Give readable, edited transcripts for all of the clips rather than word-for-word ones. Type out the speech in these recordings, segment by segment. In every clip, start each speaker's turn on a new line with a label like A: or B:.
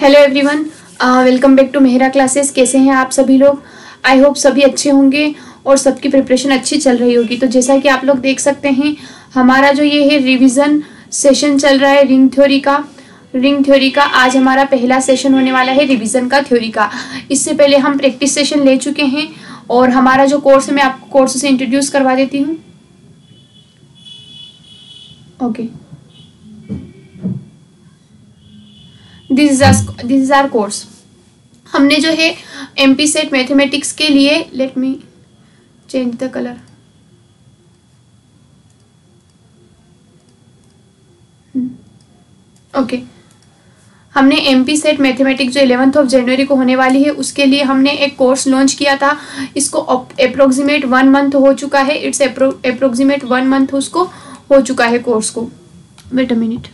A: Hello everyone, welcome back to Mehra classes. कैसे हैं आप सभी लोग? आई होप सभी अच्छे होंगे और सबकी प्रिपरेशन अच्छी चल रही होगी। तो जैसा कि आप लोग देख सकते हैं, हमारा जो ये है रिवीजन सेशन चल रहा है रिंग थ्योरी का। आज हमारा पहला सेशन होने वाला है रिवीजन का थ्योरी का। इससे पहले हम प्रैक्टिस सेशन ले चुके हैं और हमारा जो कोर्स है मैं आपको कोर्स से इंट्रोड्यूस करवा देती हूँ। Okay, this is our course. हमने जो है एमपी सेट मैथमेटिक्स के लिए, let me change the colour. Okay, हमने एमपी सेट मैथमेटिक्स जो 11th ऑफ जनवरी को होने वाली है उसके लिए हमने एक कोर्स लॉन्च किया था। इसको अप्रोक्सीमेट 1 मंथ हो चुका है। इट्स अप्रोक्सीमेट 1 मंथ उसको हो चुका है कोर्स को। Wait a minute.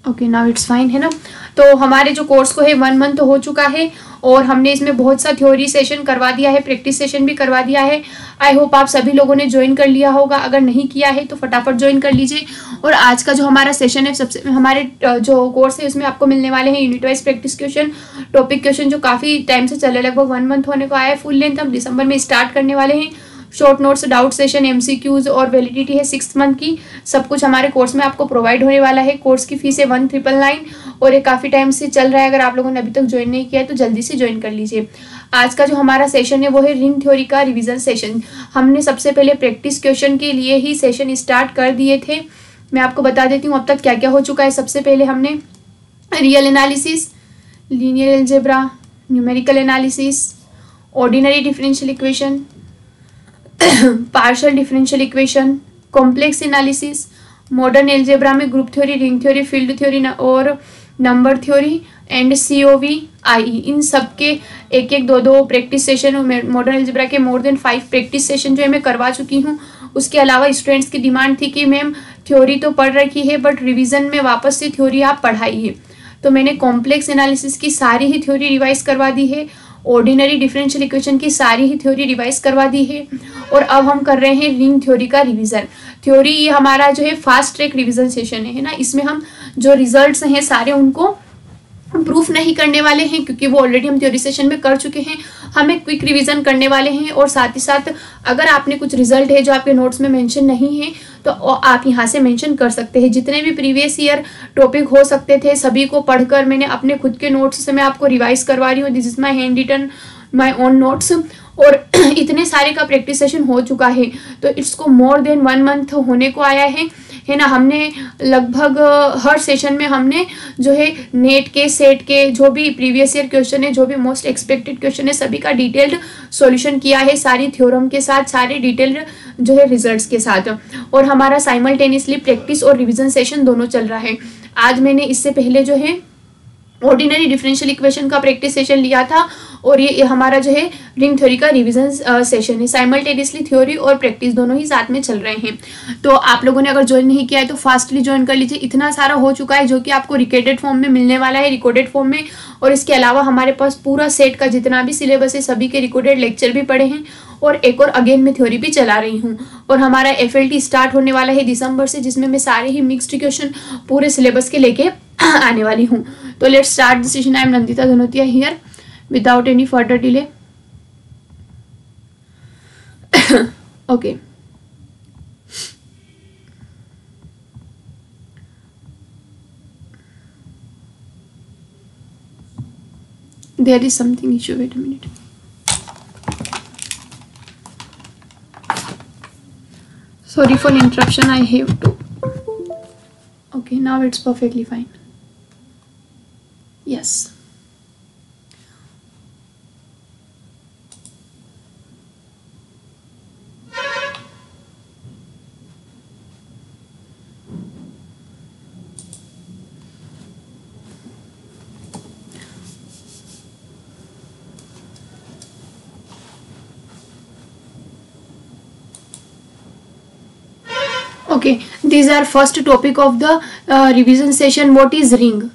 A: Okay, now it's fine, है ना। तो हमारे जो कोर्स को है 1 मंथ हो चुका है और हमने इसमें बहुत सा थ्योरी सेशन करवा दिया है, प्रैक्टिस सेशन भी करवा दिया है। आई होप आप सभी लोगों ने ज्वाइन कर लिया होगा। अगर नहीं किया है तो फटाफट ज्वाइन कर लीजिए। और आज का जो हमारा सेशन है, सबसे हमारे जो कोर्स है उसमें आपको मिलने वाले हैं unit wise practice question, topic question जो काफ़ी टाइम से चले, लगभग 1 मंथ होने को आया है। फुल लेंथ हम दिसंबर में स्टार्ट करने वाले हैं। Short notes, doubt session, MCQs और वैलिडिटी है 6 मंथ की। सब कुछ हमारे कोर्स में आपको प्रोवाइड होने वाला है। कोर्स की फीस है 1999 और ये काफ़ी टाइम से चल रहा है। अगर आप लोगों ने अभी तक ज्वाइन नहीं किया है तो जल्दी से ज्वाइन कर लीजिए। आज का जो हमारा सेशन है वो है रिंग थ्योरी का रिविजन सेशन। हमने सबसे पहले प्रैक्टिस क्वेश्चन के लिए ही सेशन स्टार्ट कर दिए थे। मैं आपको बता देती हूँ अब तक क्या क्या हो चुका है। सबसे पहले हमने real analysis, linear algebra, numerical analysis, ordinary differential equation, partial differential equation, complex analysis, modern algebra में group theory, ring theory, field theory और number theory and COV IE, इन सब के एक एक दो प्रैक्टिस सेशन। मॉडर्न एल्जेब्रा के more than 5 practice session जो है मैं करवा चुकी हूँ। उसके अलावा स्टूडेंट्स की डिमांड थी कि मैम थ्योरी तो पढ़ रखी है बट रिविजन में वापस से थ्योरी आप पढ़ाइए, तो मैंने कॉम्प्लेक्स एनालिसिस की सारी ही थ्योरी रिवाइज करवा दी है। ऑर्डिनरी डिफरेंशियल इक्वेशन की सारी ही थ्योरी रिवाइज करवा दी है और अब हम कर रहे हैं रिंग थ्योरी का रिवीजन। थ्योरी ये हमारा जो है फास्ट ट्रैक रिवीजन सेशन है ना। इसमें हम जो रिजल्ट्स हैं सारे उनको प्रूफ नहीं करने वाले हैं क्योंकि वो ऑलरेडी हम थ्योरी सेशन में कर चुके हैं। हम एक क्विक रिवीजन करने वाले हैं और साथ ही साथ अगर आपने कुछ रिजल्ट है जो आपके नोट्स में मेंशन नहीं है तो आप यहाँ से मेंशन कर सकते हैं। जितने भी प्रीवियस ईयर टॉपिक हो सकते थे सभी को पढ़कर मैंने अपने खुद के नोट्स से मैं आपको रिवाइज करवा रही हूँ। This is my hand written my own notes. और इतने सारे का प्रैक्टिस सेशन हो चुका है तो इसको मोर देन 1 मंथ होने को आया है ना। हमने लगभग हर सेशन में हमने जो है नेट के, सेट के जो भी प्रीवियस ईयर क्वेश्चन है, जो भी मोस्ट एक्सपेक्टेड क्वेश्चन है, सभी का डिटेल्ड सॉल्यूशन किया है, सारी थ्योरम के साथ, सारे डिटेल्ड जो है रिजल्ट्स के साथ। और हमारा साइमल्टेनियसली प्रैक्टिस और रिविजन सेशन दोनों चल रहा है। आज मैंने इससे पहले जो है ऑर्डिनरी डिफरेंशियल इक्वेशन का प्रैक्टिस सेशन लिया था और ये हमारा जो है रिंग थ्योरी का रिवीजन सेशन है। साइमल्टेनियसली थ्योरी और प्रैक्टिस दोनों ही साथ में चल रहे हैं। तो आप लोगों ने अगर ज्वाइन नहीं किया है तो फास्टली ज्वाइन कर लीजिए। इतना सारा हो चुका है जो कि आपको रिकॉर्डेड फॉर्म में मिलने वाला है, रिकॉर्डेड फॉर्म में। और इसके अलावा हमारे पास पूरा सेट का जितना भी सिलेबस है सभी के रिकॉर्डेड लेक्चर भी पढ़े हैं और एक और अगेन मैं थ्योरी भी चला रही हूँ। और हमारा FLT स्टार्ट होने वाला है दिसंबर से, जिसमें मैं सारे ही मिक्स्ड क्वेश्चन पूरे सिलेबस के लेके आने वाली हूँ। तो let's start the session. I am Nandita Dhanotia here without any further delay. Okay. There is something issue. Wait a minute. Sorry for interruption. I have to. Okay, now it's perfectly fine. Yes. Okay, these are first topic of the revision session. What is ring?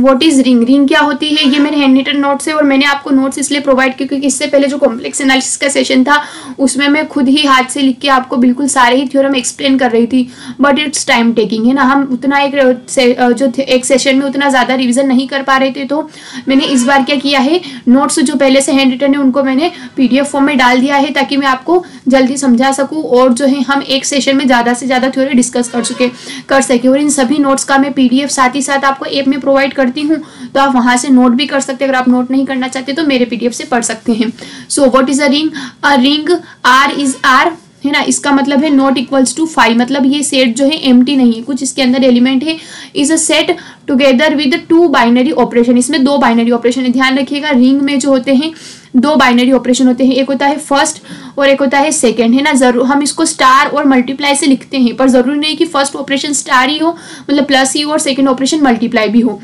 A: What is ring, ring क्या होती है, ये मेरे hand written notes है और मैंने आपको notes इसलिए प्रोवाइड किए क्योंकि इससे पहले जो कॉम्प्लेक्स एनालिसिस का सेशन था उसमें मैं खुद ही हाथ से लिख के आपको बिल्कुल सारे ही थ्योरम एक्सप्लेन कर रही थी, बट इट्स टाइम टेकिंग है ना, हम उतना एक सेशन में उतना ज़्यादा रिविजन नहीं कर पा रहे थे। तो मैंने इस बार क्या किया है, नोट्स जो पहले से हैंड रिटन है उनको मैंने PDF फॉर्म में डाल दिया है ताकि मैं आपको जल्दी समझा सकूँ और जो है हम एक सेशन में ज़्यादा से ज़्यादा थ्योरी डिस्कस कर सके। और इन सभी नोट्स का मैं PDF साथ ही साथ आपको ऐप में प्रोवाइड करती हूँ, तो आप वहाँ से नोट भी कर सकते हैं। अगर आप नोट नहीं करना चाहते तो मेरे PDF से पढ़ सकते हैं। So what is a ring, a ring R is R है ना, इसका मतलब है नॉट इक्वल्स टू 5, मतलब ये सेट जो है एम्प्टी नहीं है, कुछ इसके अंदर एलिमेंट है। Is a set together with 2 binary operation, इसमें 2 बाइनरी ऑपरेशन है। ध्यान रखिएगा रिंग में जो होते हैं 2 बाइनरी ऑपरेशन होते हैं, एक होता है फर्स्ट और एक होता है सेकंड, है ना। जरूर हम इसको स्टार और मल्टीप्लाई से लिखते हैं, पर जरूरी नहीं कि फर्स्ट ऑपरेशन स्टार ही हो, मतलब प्लस ही हो, और सेकंड ऑपरेशन मल्टीप्लाई भी हो,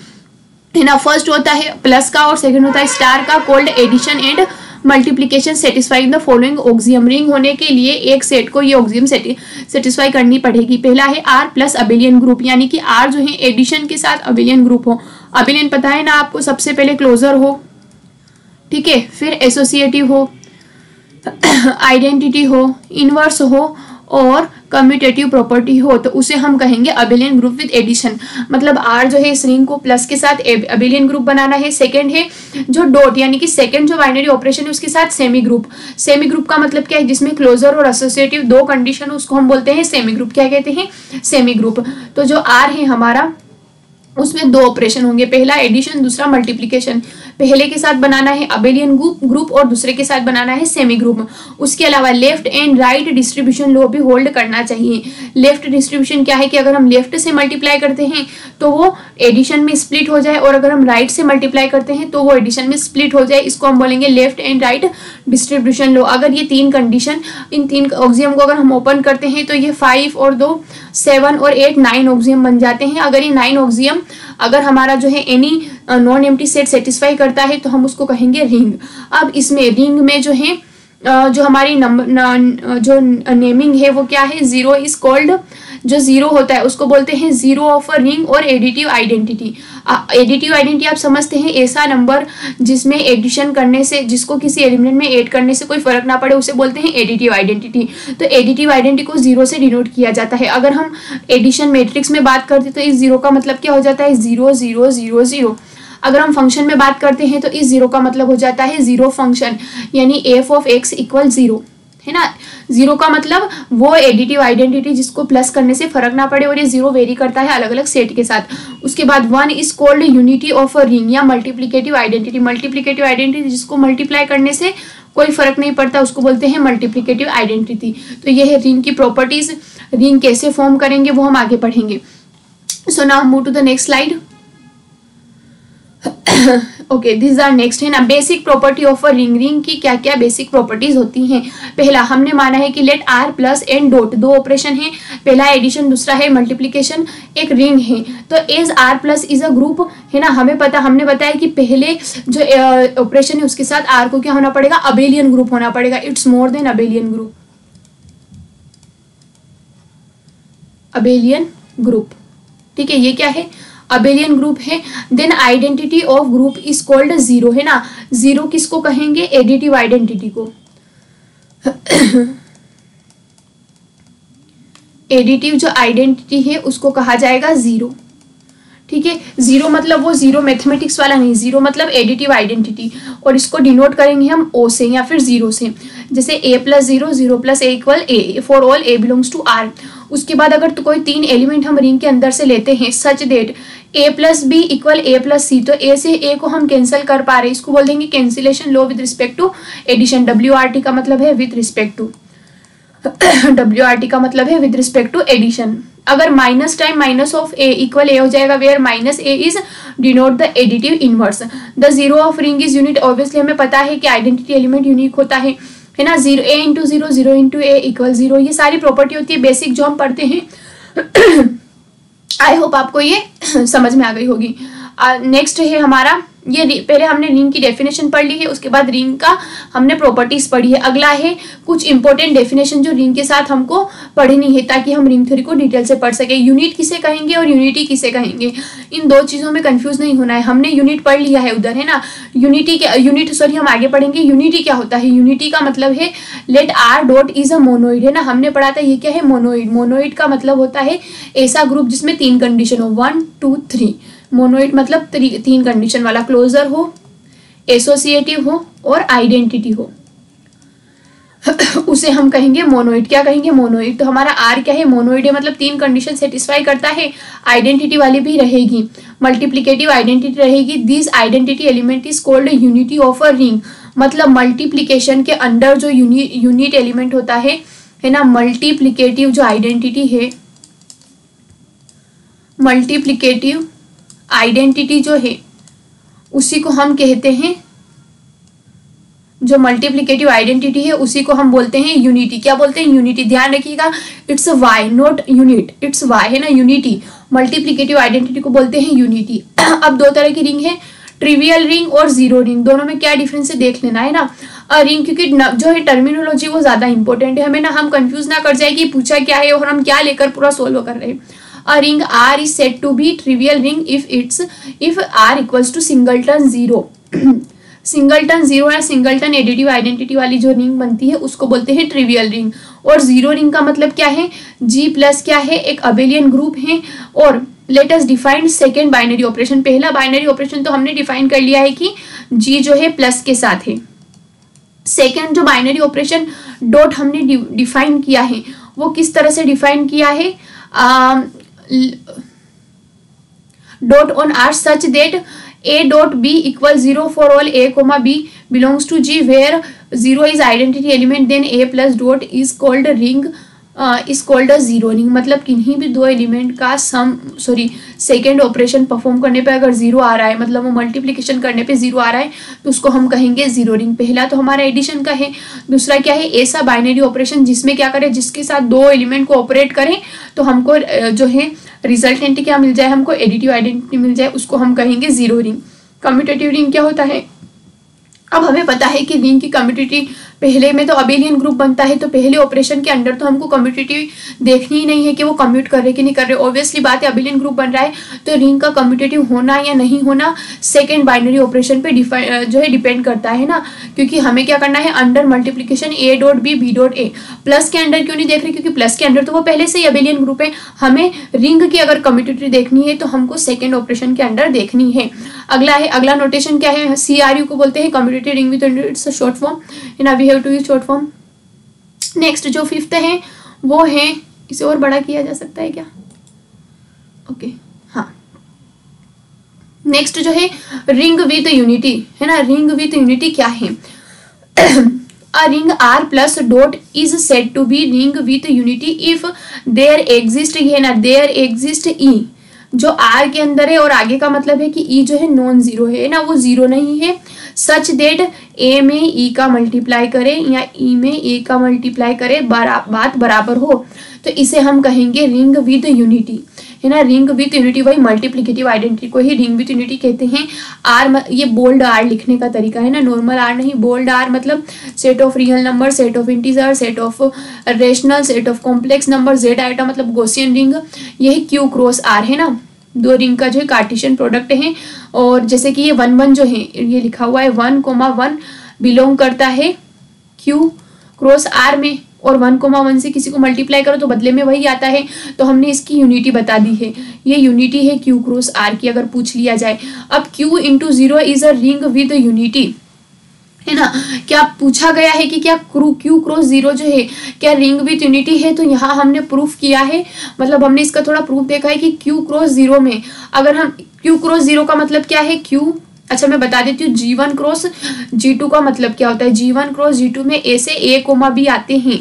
A: है ना। फर्स्ट होता है प्लस का और सेकंड होता है स्टार का, called addition and multiplication satisfying the following axiom. Ring होने के लिए एक सेट को ये ऑक्सियम सेटिस्फाई करनी पड़ेगी। पहला है R प्लस अबेलियन ग्रुप, यानी कि R जो है एडिशन के साथ अबेलियन ग्रुप हो। अबेलियन पता है ना आपको, सबसे पहले क्लोजर हो, ठीक है, फिर एसोसिएटिव हो, आइडेंटिटी हो, इनवर्स हो और कम्यूटेटिव प्रॉपर्टी हो, तो उसे हम कहेंगे अबेलियन ग्रुप विद एडिशन। मतलब R जो है इस रिंग को प्लस के साथ अबेलियन ग्रुप बनाना है। सेकंड है जो डॉट, यानी कि सेकंड जो बाइनरी ऑपरेशन है उसके साथ सेमी ग्रुप। सेमी ग्रुप का मतलब क्या है, जिसमें क्लोजर और एसोसिएटिव 2 कंडीशन हो उसको हम बोलते हैं सेमी ग्रुप। क्या कहते हैं, सेमी ग्रुप। तो जो R है हमारा उसमें 2 ऑपरेशन होंगे, पहला एडिशन दूसरा मल्टीप्लिकेशन। पहले के साथ बनाना है अबेलियन ग्रुप और दूसरे के साथ बनाना है सेमी ग्रुप। उसके अलावा left and right distribution law भी होल्ड करना चाहिए। लेफ्ट डिस्ट्रीब्यूशन क्या है कि अगर हम लेफ्ट से मल्टीप्लाई करते हैं तो वो एडिशन में स्प्लिट हो जाए, और अगर हम राइट से मल्टीप्लाई करते हैं तो वो एडिशन में स्प्लिट हो जाए, इसको हम बोलेंगे left and right distribution law. अगर ये 3 कंडीशन, इन 3 ऑक्सियम को अगर हम ओपन करते हैं तो ये 5 और 2 7 और 8 9 ऑक्सियम बन जाते हैं। अगर ये 9 ऑक्सियम अगर हमारा जो है any non empty set satisfy करता है तो हम उसको कहेंगे रिंग। अब इसमें रिंग में जो है जो हमारी नंबर जो नेमिंग है वो क्या है, 0 इज कॉल्ड, जो 0 होता है उसको बोलते हैं 0 ऑफ अ रिंग और एडिटिव आइडेंटिटी। एडिटिव आइडेंटिटी आप समझते हैं, ऐसा नंबर जिसमें एडिशन करने से, जिसको किसी एलिमेंट में ऐड करने से कोई फर्क ना पड़े, उसे बोलते हैं एडिटिव आइडेंटिटी। तो एडिटिव आइडेंटिटी को 0 से डिनोट किया जाता है। अगर हम एडिशन मैट्रिक्स में बात करते तो इस 0 का मतलब क्या हो जाता है, 0 0 0 0। अगर हम फंक्शन में बात करते हैं तो इस 0 का मतलब हो जाता है 0 फंक्शन, यानी f ऑफ x इक्वल 0, है ना। 0 का मतलब वो एडिटिव आइडेंटिटी जिसको प्लस करने से फर्क ना पड़े, और ये 0 वेरी करता है अलग अलग सेट के साथ। उसके बाद 1 is called unity of a ring या मल्टीप्लिकेटिव आइडेंटिटी। मल्टीप्लिकेटिव आइडेंटिटी जिसको मल्टीप्लाई करने से कोई फर्क नहीं पड़ता उसको बोलते हैं मल्टीप्लिकेटिव आइडेंटिटी। तो ये है रिंग की प्रॉपर्टीज। रिंग कैसे फॉर्म करेंगे वो हम आगे पढ़ेंगे। So now move to the next slide. Okay, this are next है ना, basic property of a ring. Ring की क्या क्या बेसिक प्रॉपर्टीज होती हैं। पहला हमने माना है कि let R plus and dot, 2 operation है, पहला एडिशन दूसरा है मल्टीप्लिकेशन, एक रिंग है। तो as R plus is a group, है ना। हमने बताया कि पहले जो ऑपरेशन है उसके साथ R को क्या होना पड़ेगा, अबेलियन ग्रुप होना पड़ेगा। It's more than abelian group, abelian group, ठीक है। ये क्या है, अबेलियन ग्रुप है। Then identity of group is called 0, है ना। 0 किसको कहेंगे, एडिटिव आइडेंटिटी को। एडिटिव जो आइडेंटिटी है उसको कहा जाएगा 0, ठीक है। 0 मतलब वो 0 मैथमेटिक्स वाला नहीं, 0 मतलब एडिटिव आइडेंटिटी, और इसको डिनोट करेंगे हम O से या फिर 0 से। जैसे A plus 0, 0 plus A equal A, for all A belongs to R। उसके बाद अगर तो कोई 3 एलिमेंट हम रिंग के अंदर से लेते हैं such that A plus B equal A plus C, तो A से A को हम कैंसिल कर पा रहे हैं, इसको बोल देंगे cancellation law with respect to addition. WRT का मतलब है विद रिस्पेक्ट टू, WRT का मतलब है विद रिस्पेक्ट टू एडिशन। अगर minus time minus of A equal A हो जाएगा, where minus A is denote the additive inverse. The 0 of ring is unit, obviously हमें पता है कि आइडेंटिटी एलिमेंट यूनिक होता है ना। 0 A into 0, 0 into A equal 0, ये सारी प्रॉपर्टी होती है बेसिक जो हम पढ़ते हैं। आई होप आपको ये समझ में आ गई होगी। नेक्स्ट है हमारा ये पहले हमने रिंग की डेफिनेशन पढ़ ली है, उसके बाद रिंग का हमने प्रॉपर्टीज पढ़ी है। अगला है कुछ इंपॉर्टेंट डेफिनेशन जो रिंग के साथ हमको पढ़नी है ताकि हम रिंग थ्योरी को डिटेल से पढ़ सके। यूनिट किसे कहेंगे और यूनिटी किसे कहेंगे, इन दो चीजों में कंफ्यूज नहीं होना है। हमने यूनिट पढ़ लिया है उधर, है ना। यूनिट हम आगे पढ़ेंगे। यूनिटी क्या होता है? यूनिटी का मतलब है let R dot is a monoid, है ना। हमने पढ़ा था ये क्या है? मोनोइड। मोनोइड का मतलब होता है ऐसा ग्रुप जिसमें 3 कंडीशन हो, 1 2 3। मोनोइड मतलब 3 कंडीशन वाला, क्लोजर हो, एसोसिएटिव हो और आइडेंटिटी हो, उसे हम कहेंगे मोनोइड। क्या कहेंगे? मोनोइड। तो हमारा आर क्या है? मोनोइड है, मतलब 3 कंडीशन सेटिस्फाई करता है। आइडेंटिटी वाली भी रहेगी, मल्टीप्लिकेटिव आइडेंटिटी रहेगी। This identity element is called unity of a ring, मतलब मल्टीप्लिकेशन के अंडर जो यूनिट एलिमेंट होता है ना, मल्टीप्लिकेटिव जो आइडेंटिटी है, मल्टीप्लिकेटिव आइडेंटिटी जो है उसी को हम कहते हैं, जो मल्टीप्लिकेटिव आइडेंटिटी है उसी को हम बोलते हैं यूनिटी। क्या बोलते हैं? यूनिटी। ध्यान रखिएगा, it's Y not unit, it's Y, है ना, यूनिटी। मल्टीप्लिकेटिव आइडेंटिटी को बोलते हैं यूनिटी। अब 2 तरह की रिंग है, ट्रिवियल रिंग और जीरो रिंग। दोनों में क्या डिफरेंस है देख लेना, है ना। रिंग क्योंकि जो है टर्मिनोलॉजी वो ज्यादा इंपॉर्टेंट है, हमें ना हम कंफ्यूज ना कर जाए कि पूछा क्या है और हम क्या लेकर पूरा सोल्व कर रहे हैं। A ring R is said to be trivial ring if R equals to singleton 0. Singleton 0 या सिंगलटन एडिटिव आइडेंटिटी वाली जो रिंग बनती है उसको बोलते हैं ट्रिवियल रिंग। और जीरो रिंग का मतलब क्या है? G प्लस क्या है? एक अबेलियन ग्रुप है। और let us define second binary operation. पहला बाइनरी ऑपरेशन तो हमने डिफाइन कर लिया है कि G जो है प्लस के साथ है। सेकेंड जो बाइनरी ऑपरेशन डॉट हमने डिफाइन किया है वो किस तरह से डिफाइन किया है? dot on R such that A dot B equals 0 for all A comma B belongs to G, where 0 is identity element, then A plus dot is called a zero ring. मतलब किन्हीं भी 2 element का second operation perform करने पे अगर 0 आ रहा है, मतलब वो मल्टीप्लिकेशन करने पे 0 आ रहा है तो उसको हम कहेंगे जीरो रिंग। पहला तो हमारा एडिशन का है, दूसरा क्या है? ऐसा बाइनरी ऑपरेशन जिसमें क्या करें, जिसके साथ 2 एलिमेंट को ऑपरेट करें तो हमको जो है रिजल्टेंट क्या मिल जाए, हमको एडिटिव आइडेंटिटी मिल जाए, उसको हम कहेंगे जीरो रिंग। कम्यूटेटिव रिंग क्या होता है? अब हमें पता है कि रिंग की कम्यूटेटिव पहले में तो अबेलियन ग्रुप बनता है, तो पहले ऑपरेशन के अंदर तो हमको कम्यूटेटिव देखनी ही नहीं है कि वो कम्यूट कर रहे कि नहीं कर रहे। ऑब्वियसली बात है, अबेलियन ग्रुप बन रहा है तो रिंग का कम्यूटेटिव होना या नहीं होना सेकेंड बाइनरी ऑपरेशन पे जो है डिपेंड करता है ना। क्योंकि हमें क्या करना है, under multiplication A dot B B dot A। Plus के अंडर क्यों नहीं देख रहे? क्योंकि प्लस के अंडर तो वो पहले से ही अबेलियन ग्रुप है। हमें रिंग की अगर कम्यूटेटिव देखनी है तो हमको सेकेंड ऑपरेशन के अंडर देखनी है। अगला नोटेशन क्या है? CRU को बोलते हैं commutative ring with its short form, है ना। We have to use short form. Next जो 5th है वो है, इसे और बड़ा किया जा सकता है क्या? ओके, हाँ। नेक्स्ट जो है रिंग विद यूनिटी, है ना। रिंग विद यूनिटी क्या है? A ring R plus dot is said to be ring with unity if there exist, ये ना, there exist E जो R के अंदर है और आगे का मतलब है कि E जो है नॉन जीरो है ना, वो जीरो नहीं है। सच देट A में E का मल्टीप्लाई करे या E में A का मल्टीप्लाई करे बात बराबर हो, तो इसे हम कहेंगे रिंग विद यूनिटी, है ना। रिंग विद यूनिटी, वही मल्टीप्लिकेटिव आइडेंटिटी को ही रिंग विद यूनिटी कहते हैं। R ये बोल्ड R लिखने का तरीका है ना, नॉर्मल R नहीं, बोल्ड R मतलब set of real number, set of integer, set of rational, set of complex number, Z item मतलब गॉसियन रिंग। यही Q क्रॉस R है ना, 2 रिंग का जो है कार्टेशियन प्रोडक्ट है। और जैसे कि ये 1 1 जो है, ये लिखा हुआ है 1,1 बिलोंग करता है Q क्रॉस R में, और 1,1 से किसी को मल्टीप्लाई करो तो बदले में वही आता है, तो हमने इसकी यूनिटी बता दी है। ये यूनिटी है Q क्रॉस R की, अगर पूछ लिया जाए। अब Q into 0 is a ring with unity, है ना। क्या पूछा गया है कि क्या Q क्रॉस 0 जो है क्या रिंग विद यूनिटी है? तो यहाँ हमने प्रूफ किया है, मतलब हमने इसका थोड़ा प्रूफ देखा है कि Q क्रॉस 0 में अगर हम Q क्रॉस 0 का मतलब क्या है? Q, अच्छा मैं बता देती हूँ, G1 क्रॉस G2 का मतलब क्या होता है। G1 क्रॉस G2 में A से A कोमा B आते हैं,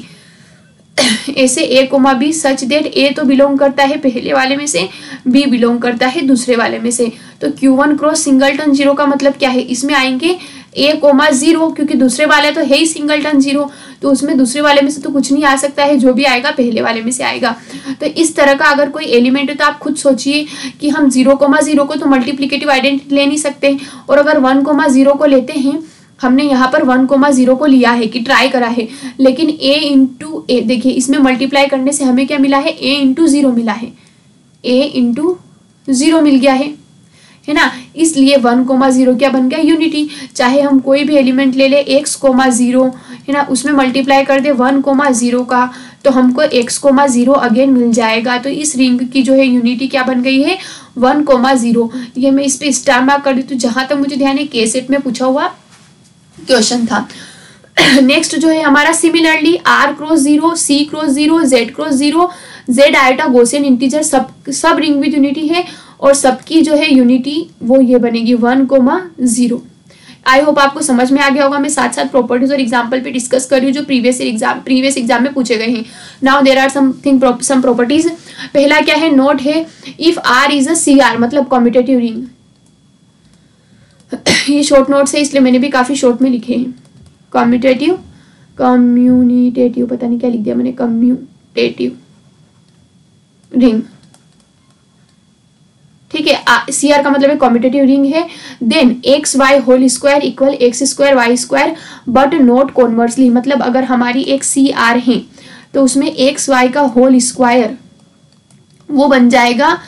A: A से A comma B such that A तो बिलोंग करता है पहले वाले में से, B बिलोंग करता है दूसरे वाले में से। तो Q1 क्रॉस सिंगलटन 0 का मतलब क्या है? इसमें आएंगे A कोमा 0, क्योंकि दूसरे वाले तो है ही सिंगलटन 0, तो उसमें दूसरे वाले में से तो कुछ नहीं आ सकता है, जो भी आएगा पहले वाले में से आएगा। तो इस तरह का अगर कोई एलिमेंट है तो आप खुद सोचिए कि हम 0,0 को तो मल्टीप्लिकेटिव आइडेंटिटी ले नहीं सकते, और अगर 1,0 को लेते हैं, हमने यहाँ पर 1,0 को लिया है कि ट्राई करा है, लेकिन a इंटू ए, देखिए इसमें मल्टीप्लाई करने से हमें क्या मिला है, a इंटू 0 मिला है, a इंटू 0 मिल गया है ना। इसलिए 1,0 क्या बन गया, यूनिटी। चाहे हम कोई भी एलिमेंट ले ले x,0 है ना, उसमें मल्टीप्लाई कर दे 1,0 का, तो हमको x,0 अगेन मिल जाएगा। तो इस रिंग की जो है यूनिटी क्या बन गई है, 1,0। ये मैं इस पे स्टार मार्क कर दी। तो जहां तक मुझे ध्यान है के सेट में पूछा हुआ क्वेश्चन था। नेक्स्ट जो है हमारा similarly r×0, c×0, z×0, z iota Gaussian integer सब रिंग विद यूनिटी है, और सबकी जो है यूनिटी वो ये बनेगी 1,0। आई होप आपको समझ में आ गया होगा। मैं साथ साथ प्रॉपर्टीज और एग्जांपल पे डिस्कस कर रही हूँ जो प्रीवियस एग्जाम में पूछे गए हैं। Now there are some properties. पहला क्या है, नोट है if r is a CR मतलब कम्यूटेटिव रिंग। ये शॉर्ट नोट्स है इसलिए मैंने भी काफी शॉर्ट में लिखे हैं। कम्यूटेटिव पता नहीं क्या लिख दिया मैंने, कम्यूटेटिव रिंग, ठीक है। CR का मतलब है कम्यूटेटिव रिंग है। Then XY whole square equal x² y² but not conversely, मतलब अगर हमारी एक CR है तो उसमें XY का होल स्क्वायर वो बन जाएगा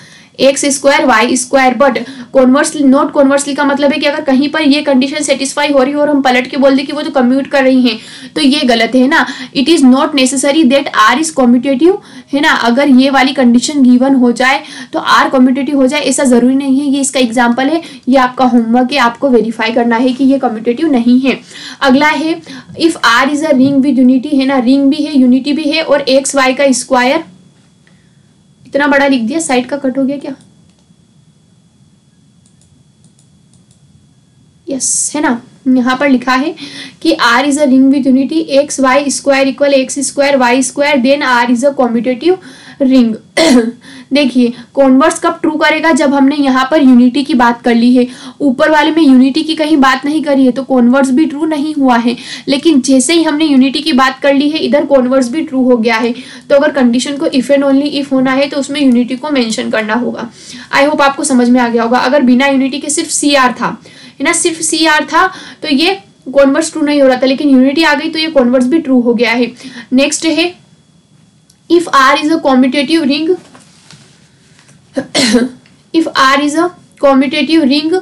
A: x² y², बट कॉन्वर्सली नॉट कॉन्वर्सली का मतलब है कि अगर कहीं पर ये कंडीशन सेटिस्फाई हो रही है और हम पलट के बोल दे कि वो तो कम्यूट कर रही हैं, तो ये गलत है ना। It is not necessary that R is commutative, है ना। अगर ये वाली कंडीशन गिवन हो जाए तो R कम्यूटेटिव हो जाए, ऐसा जरूरी नहीं है। ये इसका एग्जाम्पल है, ये आपका होमवर्क है, आपको वेरीफाई करना है कि ये कम्यूटेटिव नहीं है। अगला है if R is a ring with unity, है ना, रिंग भी है यूनिटी भी है, और XY का स्क्वायर, इतना बड़ा लिख दिया, साइड का कट हो गया क्या, यस है ना। यहाँ पर लिखा है कि R is a ring with unity XY² equal x² y², then R is a commutative ring. देखिए कॉन्वर्स कब ट्रू करेगा, जब हमने यहाँ पर यूनिटी की बात कर ली है। ऊपर वाले में यूनिटी की कहीं बात नहीं करी है तो कॉन्वर्स भी ट्रू नहीं हुआ है, लेकिन जैसे ही हमने यूनिटी की बात कर ली है इधर कॉन्वर्स भी ट्रू हो गया है। तो अगर कंडीशन को इफ एंड ओनली इफ होना है तो उसमें यूनिटी को मेंशन करना होगा। आई होप आपको समझ में आ गया होगा। अगर बिना यूनिटी के सिर्फ CR था, है ना, सिर्फ CR था तो ये कॉन्वर्स ट्रू नहीं हो रहा था, लेकिन यूनिटी आ गई तो ये कॉन्वर्स भी ट्रू हो गया है। नेक्स्ट है if R is a commutative ring, if R is a commutative ring,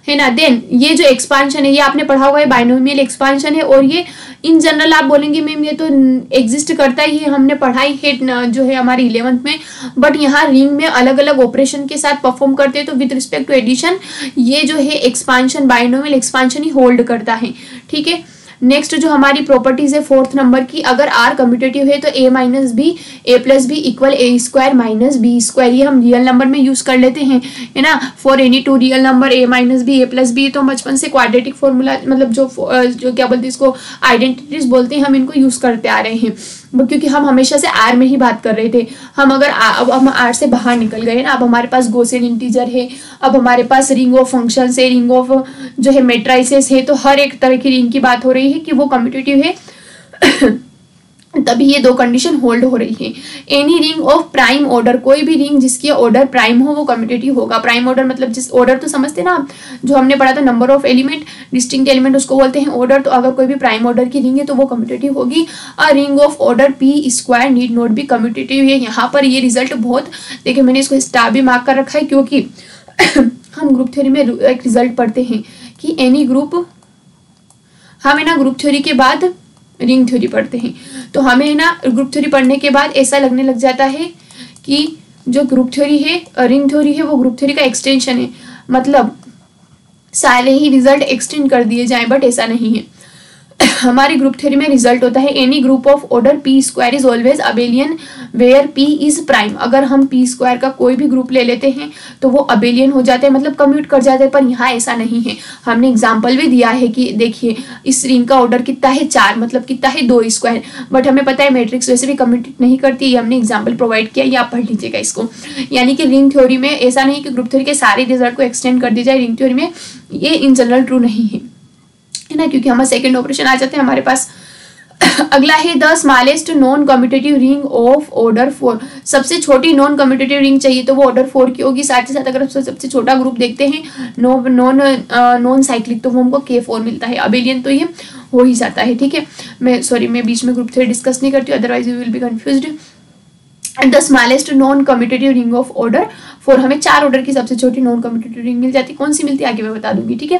A: है ना, देन ये जो एक्सपांशन है ये आपने पढ़ा हुआ है, बाइनोमियल एक्सपांशन है, और ये इन जनरल आप बोलेंगे मैम ये तो एग्जिस्ट करता ही है, हमने पढ़ाई है जो है हमारी 11th में, बट यहाँ रिंग में अलग अलग ऑपरेशन के साथ परफॉर्म करते हैं। तो विद रिस्पेक्ट टू एडिशन ये जो है एक्सपांशन बाइनोमियल एक्सपांशन ही होल्ड करता है, ठीक है। नेक्स्ट जो हमारी प्रॉपर्टीज है 4th नंबर की, अगर R कम्यूटेटिव है तो A minus B A plus B equal A² minus B²। ये हम रियल नंबर में यूज कर लेते हैं, है ना। For any two real number A minus B A plus B, तो बचपन से क्वाड्रेटिक फॉर्मूला मतलब जो क्या बोलते हैं इसको आइडेंटिटीज बोलते हैं, हम इनको यूज करते आ रहे हैं क्योंकि हम हमेशा से R में ही बात कर रहे थे। हम अगर अब हम R से बाहर निकल गए ना, अब हमारे पास गॉसियन इंटीजर है, अब हमारे पास रिंग ऑफ फंक्शन है, रिंग ऑफ जो है मेट्राइसेस है, तो हर एक तरह की रिंग की बात हो रही है कि वो कम्यूटेटिव है तभी ये दो कंडीशन होल्ड हो रही है। Any ring of prime order, कोई भी रिंग जिसकी ऑर्डर प्राइम हो वो कम्यूटेटिव होगा। प्राइम ऑर्डर मतलब जिस ऑर्डर तो समझते ना आप, जो हमने पढ़ा था number of element distinct element उसको बोलते हैं ऑर्डर। तो अगर कोई भी प्राइम ऑर्डर की रिंग है तो वो कम्यूटेटिव होगी। A ring of order P² need not be commutative है। यहाँ पर ये रिजल्ट बहुत, देखिए मैंने इसको स्टार भी मार्क कर रखा है क्योंकि हम ग्रुप थ्योरी में एक रिजल्ट पढ़ते हैं कि एनी ग्रुप, हम है ना ग्रुप थ्योरी के बाद रिंग थ्योरी पढ़ते हैं, तो हमें ना ग्रुप थ्योरी पढ़ने के बाद ऐसा लगने लग जाता है कि जो ग्रुप थ्योरी है रिंग थ्योरी है वो ग्रुप थ्योरी का एक्सटेंशन है, मतलब सारे ही रिजल्ट एक्सटेंड कर दिए जाएं, बट ऐसा नहीं है। हमारे ग्रुप थ्योरी में रिजल्ट होता है any group of order P² is always abelian where P is prime. अगर हम P² का कोई भी ग्रुप ले लेते हैं तो वो अबेलियन हो जाते हैं, मतलब कम्यूट कर जाते हैं, पर यहाँ ऐसा नहीं है। हमने एग्जाम्पल भी दिया है कि देखिए इस रिंग का ऑर्डर कितना है 4, मतलब कितना है 2², बट हमें पता है मैट्रिक्स वैसे भी कम्यूट नहीं करती, ये हमने एग्जाम्पल प्रोवाइड किया, ये आप पढ़ लीजिएगा इसको। यानी कि रिंग थ्योरी में ऐसा नहीं कि ग्रुप थ्योरी के सारे रिजल्ट को एक्सटेंड कर दी जाए, रिंग थ्योरी में ये इन जनरल ट्रू नहीं है, है ना, क्योंकि हमारा सेकंड ऑपरेशन आ जाते हैं हमारे पास। अगला है the smallest non commutative ring of order 4। सबसे छोटी नॉन कम्यूटेटिव रिंग चाहिए तो वो ऑर्डर 4 की होगी। साथ ही साथ अगर सबसे छोटा ग्रुप देखते हैं नॉन साइक्लिक तो वो हमको K4 मिलता है। अबेलियन तो ये हो ही जाता है। ठीक है, मैं बीच में ग्रुप 3 डिस्कस नहीं करती हूँ, otherwise you will be confused. The smallest non commutative ring of order 4, हमें 4 ऑर्डर की सबसे छोटी नॉन कम्यूटेटिव रिंग मिल जाती है। कौन सी मिलती है आगे मैं बता दूंगी। ठीक है,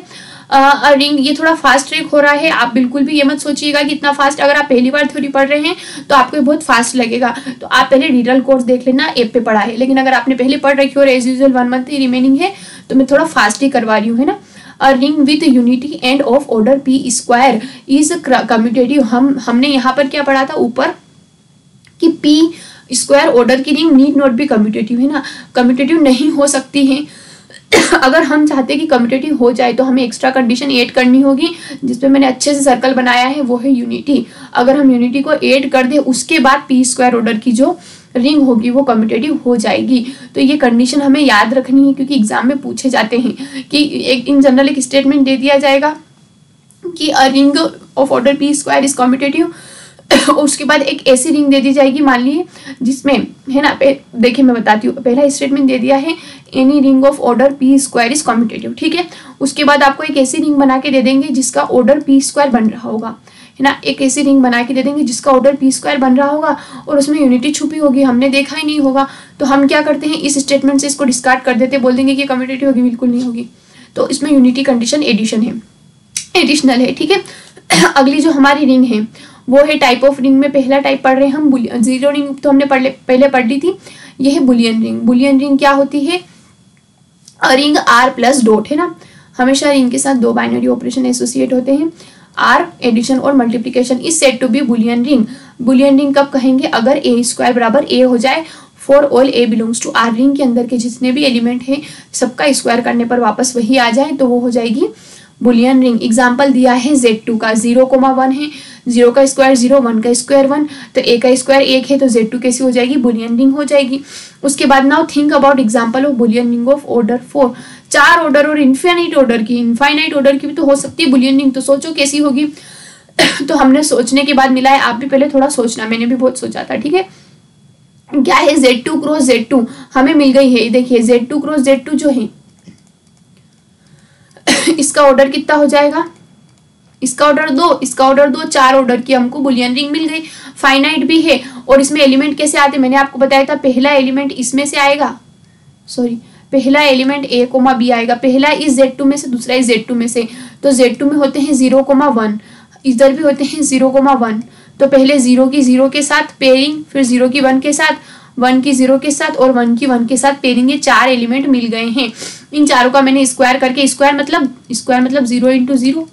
A: रिंग ये थोड़ा फास्ट ट्रैक हो रहा है, आप बिल्कुल भी ये मत सोचिएगा कि इतना फास्ट। अगर आप पहली बार थ्योरी पढ़ रहे हैं तो आपको बहुत फास्ट लगेगा, तो आप पहले डिटेल कोर्स देख लेना, ऐप पे पढ़ा है। लेकिन अगर आपने पहले पढ़ रखी और एज यूजुअल 1 मंथ ही रिमेनिंग है तो मैं थोड़ा फास्ट ही करवा रही हूँ, है ना। A ring with unity and of order p square is commutative। हमने यहाँ पर क्या पढ़ा था ऊपर कि p स्क्वायर ऑर्डर की ring need not be commutative, है ना, कम्यूटेटिव नहीं हो सकती है। अगर हम चाहते हैं कि कम्यूटेटिव हो जाए तो हमें एक्स्ट्रा कंडीशन ऐड करनी होगी, जिसपे मैंने अच्छे से सर्कल बनाया है, वो है यूनिटी। अगर हम यूनिटी को ऐड कर दे उसके बाद पी स्क्वायर ऑर्डर की जो रिंग होगी वो कम्यूटेटिव हो जाएगी। तो ये कंडीशन हमें याद रखनी है, क्योंकि एग्जाम में पूछे जाते हैं कि इन जनरल एक स्टेटमेंट दे दिया जाएगा कि a ring of order P square is commutative, उसके बाद एक ऐसी रिंग दे दी जाएगी, मान लीजिए जिसमें, है ना, देखिए मैं बताती हूँ। पहला स्टेटमेंट दे दिया है any ring of order P square is commutative. ठीक है, उसके बाद आपको एक ऐसी रिंग बना के दे देंगे जिसका ऑर्डर पी स्क्वायर बन रहा होगा, है ना, एक ऐसी रिंग बना के दे देंगे जिसका ऑर्डर पी स्क्वायर बन रहा होगा और उसमें यूनिटी छुपी होगी, हमने देखा ही नहीं होगा। तो हम क्या करते हैं, इस स्टेटमेंट से इसको डिस्कार्ड कर देते, बोल देंगे कि कम्यूटेटिव होगी, बिल्कुल नहीं होगी। तो इसमें यूनिटी कंडीशन एडिशन है, एडिशनल है। ठीक है, अगली जो हमारी रिंग है वो है टाइप ऑफ रिंग में पहला टाइप पढ़ रहे हैं हम, जीरो रिंग तो हमने पहले पढ़ ली थी। ये है बुलियन रिंग। बुलियन रिंग क्या होती है, रिंग आर प्लस डॉट, है ना। हमेशा रिंग के साथ 2 बाइनरी ऑपरेशन एसोसिएट होते हैं, आर एडिशन और multiplication is said to be Boolean ring. Boolean ring कब कहेंगे, अगर ए स्क्वायर बराबर ए हो जाए for all A belongs to R. Ring के अंदर के जितने भी एलिमेंट है सबका स्क्वायर करने पर वापस वही आ जाए तो वो हो जाएगी बुलियन रिंग। एग्जाम्पल दिया है Z2 का, 0,1 है, 0 का स्क्वायर 0, 1 का स्क्वायर 1, तो A का स्क्वायर 1 है, तो Z2 कैसी हो जाएगी, बुलियन रिंग हो जाएगी। उसके बाद now think about example of Boolean ring of order 4। 4 order और इनफाइनाइट ऑर्डर की भी तो हो सकती है बुलियन रिंग, तो सोचो कैसी होगी। तो हमने सोचने के बाद मिला है, आप भी पहले थोड़ा सोचना, मैंने भी बहुत सोचा था। ठीक है, क्या है Z2 क्रॉस Z2 हमें मिल गई है। देखिए Z2 क्रॉस Z2 जो है इसका ऑर्डर कितना हो जाएगा, इसका ऑर्डर 2, इसका ऑर्डर 2, 4 ऑर्डर की हमको बुलियन रिंग मिल गई। फाइनाइट भी है और इसमें एलिमेंट कैसे आते, मैंने आपको बताया था पहला एलिमेंट इसमें से आएगा, पहला एलिमेंट A, B आएगा। पहला इस Z2 में से, दूसरा इस Z2 में से, तो Z2 में होते हैं 0,1, इधर भी होते हैं 0,1। तो पहले 0 की 0 के साथ पेयरिंग, फिर 0 की 1 के साथ, 1 की 0 के साथ और 1 की 1 के साथ पेयरिंग। ये 4 एलिमेंट मिल गए हैं। इन चारों का मैंने स्क्वायर करके, स्क्वायर मतलब 0 इंटू 0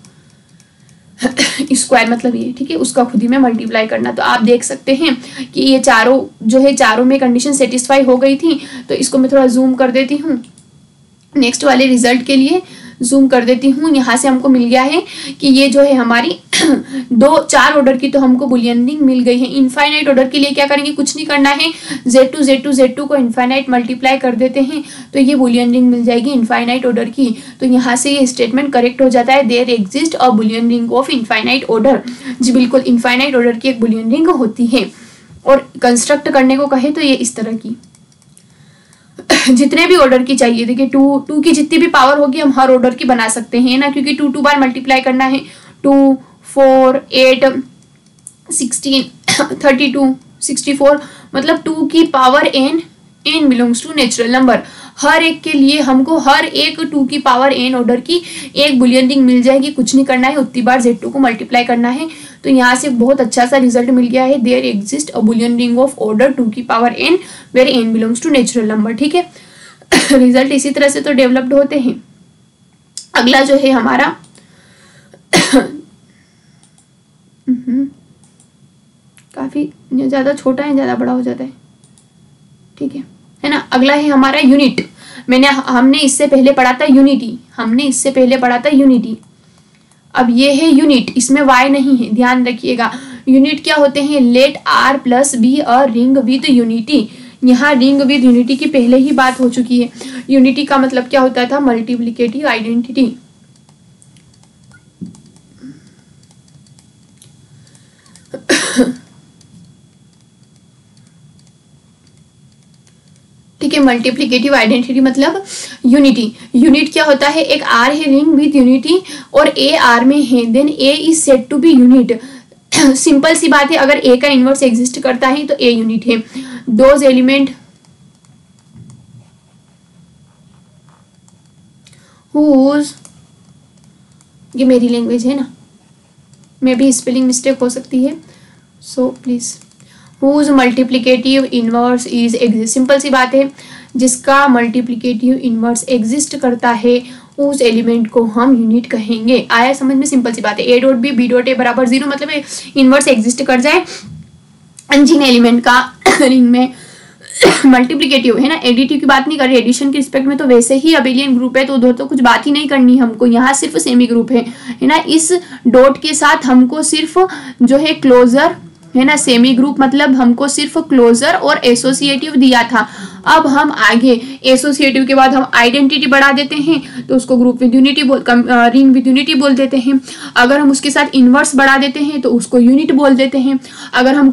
A: स्क्वायर मतलब ये, ठीक है, उसका खुद ही में मल्टीप्लाई करना। तो आप देख सकते हैं कि ये चारों जो है, चारों में कंडीशन सेटिस्फाई हो गई थी। तो इसको मैं थोड़ा जूम कर देती हूँ, नेक्स्ट वाले रिजल्ट के लिए जूम कर देती हूँ। यहाँ से हमको मिल गया है कि ये जो है हमारी 4 ऑर्डर की तो हमको बुलियन रिंग मिल गई है। इनफाइनाइट ऑर्डर के लिए क्या करेंगे, कुछ नहीं करना है, Z2 को इनफाइनाइट मल्टीप्लाई कर देते हैं तो ये बुलियन रिंग मिल जाएगी इनफाइनाइट ऑर्डर की। तो यहाँ से ये स्टेटमेंट करेक्ट हो जाता है, there exist a Boolean ring of infinite order. जी बिल्कुल, इनफाइनाइट ऑर्डर की एक बुलियन रिंग होती है। और कंस्ट्रक्ट करने को कहे तो ये इस तरह की जितने भी ऑर्डर की चाहिए, देखिए 2 की जितनी भी पावर होगी हम हर ऑर्डर की बना सकते हैं ना, क्योंकि 2 बार मल्टीप्लाई करना है। 2, 4, 8, 16, 32, 64, मतलब 2 की power n belongs to natural number. हर एक के लिए हमको हर एक 2 की पावर n ऑर्डर की एक बुलियन रिंग मिल जाएगी। कुछ नहीं करना है, उतनी बार Z2 को मल्टीप्लाई करना है। तो यहाँ से बहुत अच्छा सा रिजल्ट मिल गया है, there exist a Boolean ring of order 2 की power n where n belongs to natural number. ठीक है, रिजल्ट इसी तरह से तो डेवलप्ड होते हैं। अगला जो है हमारा काफी ज्यादा छोटा है, ज्यादा बड़ा हो जाता है, ठीक है ना। अगला है हमारा यूनिट। हमने इससे पहले पढ़ा था यूनिटी, अब ये है यूनिट, इसमें y नहीं है, ध्यान रखिएगा। यूनिट क्या होते हैं, let R plus be a ring with unity. यहाँ रिंग विद यूनिटी की पहले ही बात हो चुकी है। यूनिटी का मतलब क्या होता था, मल्टीप्लिकेटिव आइडेंटिटी। ठीक है। मल्टीप्लिकेटिव आइडेंटिटी मतलब यूनिटी। यूनिट क्या होता है, एक आर है रिंग विथ यूनिटी और ए आर में है, then A is said to be unit. Simple सी बात है, अगर ए का इनवर्स एग्जिस्ट करता है तो ए यूनिट है। दोज एलिमेंट हुज, ये मेरी लैंग्वेज है ना, मे भी स्पेलिंग मिस्टेक हो सकती है, so please. Whose multiplicative inverse is exist, simple सी बात है, जिसका मल्टीप्लिकेटिव इनवर्स एग्जिस्ट करता है उस एलिमेंट को हम यूनिट कहेंगे। आया समझ में? सिंपल सी बात है। A dot B B dot A बराबर 0 मतलब इनवर्स एग्जिस्ट कर जाए जिन एलिमेंट का रिंग में मल्टीप्लिकेटिव है ना, एडिटिव की बात नहीं कर रही, एडिशन के रिस्पेक्ट में तो वैसे ही अबेलियन ग्रुप है तो उधर तो कुछ बात ही नहीं करनी हमको, यहाँ सिर्फ सेमी ग्रुप है ना। इस डॉट के साथ हमको सिर्फ जो है क्लोजर है ना, सेमी ग्रुप मतलब हमको सिर्फ क्लोजर और एसोसिएटिव दिया था। अब हम आगे एसोसिएटिव के बाद हम आइडेंटिटी बढ़ा देते हैं तो उसको group with unity ring with unity बोल देते हैं। अगर हम उसके साथ इनवर्स बढ़ा देते हैं तो उसको यूनिट बोल देते हैं। अगर हम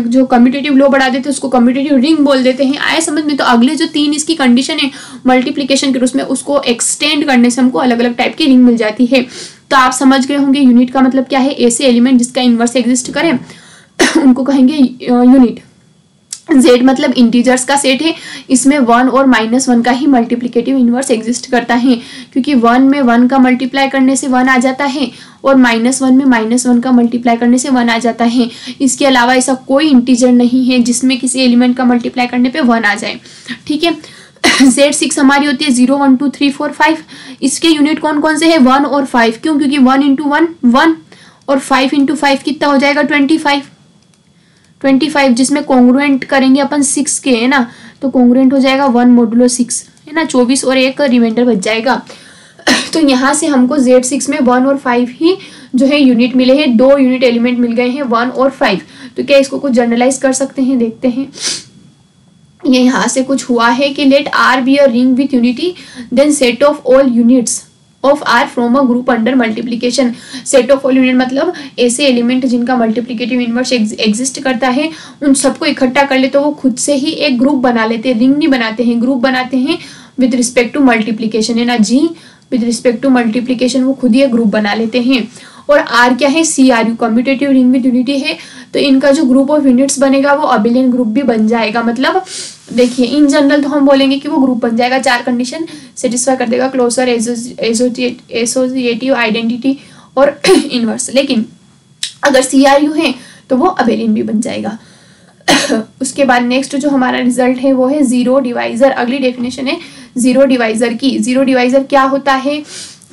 A: जो कम्यूटेटिव लो बढ़ा देते हैं उसको कम्यूटेटिव रिंग बोल देते हैं। आए समझ में? तो अगले जो 3 इसकी कंडीशन है मल्टीप्लीकेशन के उसमें उसको एक्सटेंड करने से हमको अलग अलग टाइप की रिंग मिल जाती है। तो आप समझ गए होंगे यूनिट का मतलब क्या है। ऐसे एलिमेंट जिसका इनवर्स एग्जिस्ट करे उनको कहेंगे यूनिट। Z मतलब इंटीजर्स का सेट है, इसमें 1 और -1 का ही मल्टीप्लिकेटिव इनवर्स एग्जिस्ट करता है, क्योंकि 1 में 1 का मल्टीप्लाई करने से 1 आ जाता है और -1 में -1 का मल्टीप्लाई करने से 1 आ जाता है। इसके अलावा ऐसा कोई इंटीजर नहीं है जिसमें किसी एलिमेंट का मल्टीप्लाई करने पे 1 आ जाए। ठीक है। Z6 हमारी होती है 0 1 2 3 4 5। इसके यूनिट कौन कौन से है? 1 और 5। क्यों? क्योंकि 1 × 1 1 और 5 × 5 कितना हो जाएगा? 25, जिसमें कॉन्ग्रुएंट करेंगे अपन 6 के है ना, तो कॉन्ग्रुएंट हो जाएगा 1 मोडुलो 6 है ना, 24 और 1 का रिमाइंडर बच जाएगा। तो यहाँ से हमको Z6 में 1 और 5 ही जो है यूनिट मिले हैं। 2 यूनिट एलिमेंट मिल गए हैं 1 और 5। तो क्या इसको कुछ जनरलाइज कर सकते हैं? देखते हैं। ये यहाँ से कुछ हुआ है कि let R be a ring with unity then set of all units of R from a group under multiplication. Set of all unit मतलब ऐसे एलिमेंट जिनका मल्टीप्लिकेटिव इनवर्स एग्जिस्ट करता है, उन सबको इकट्ठा कर ले तो वो खुद से ही एक ग्रुप बना लेते हैं। रिंग नहीं बनाते हैं, ग्रुप बनाते हैं विद रिस्पेक्ट टू मल्टीप्लिकेशन है ना जी। विद रिस्पेक्ट टू मल्टीप्लिकेशन वो खुद ही एक ग्रुप बना लेते हैं। और R क्या है? CRU commutative ring with unity है, तो इनका जो ग्रुप ऑफ यूनिट्स बनेगा वो अबेलियन ग्रुप भी बन जाएगा। मतलब देखिए इन जनरल तो हम बोलेंगे कि वो ग्रुप बन जाएगा, 4 कंडीशन सेटिस्फाई कर देगा, क्लोजर, एसोसिएटिव, आइडेंटिटी और इनवर्स। लेकिन अगर CRU है तो वो अबेलियन भी बन जाएगा। उसके बाद नेक्स्ट जो हमारा रिजल्ट है वो है जीरो डिवाइजर। अगली डेफिनेशन है जीरो डिवाइजर की। जीरो डिवाइजर क्या होता है?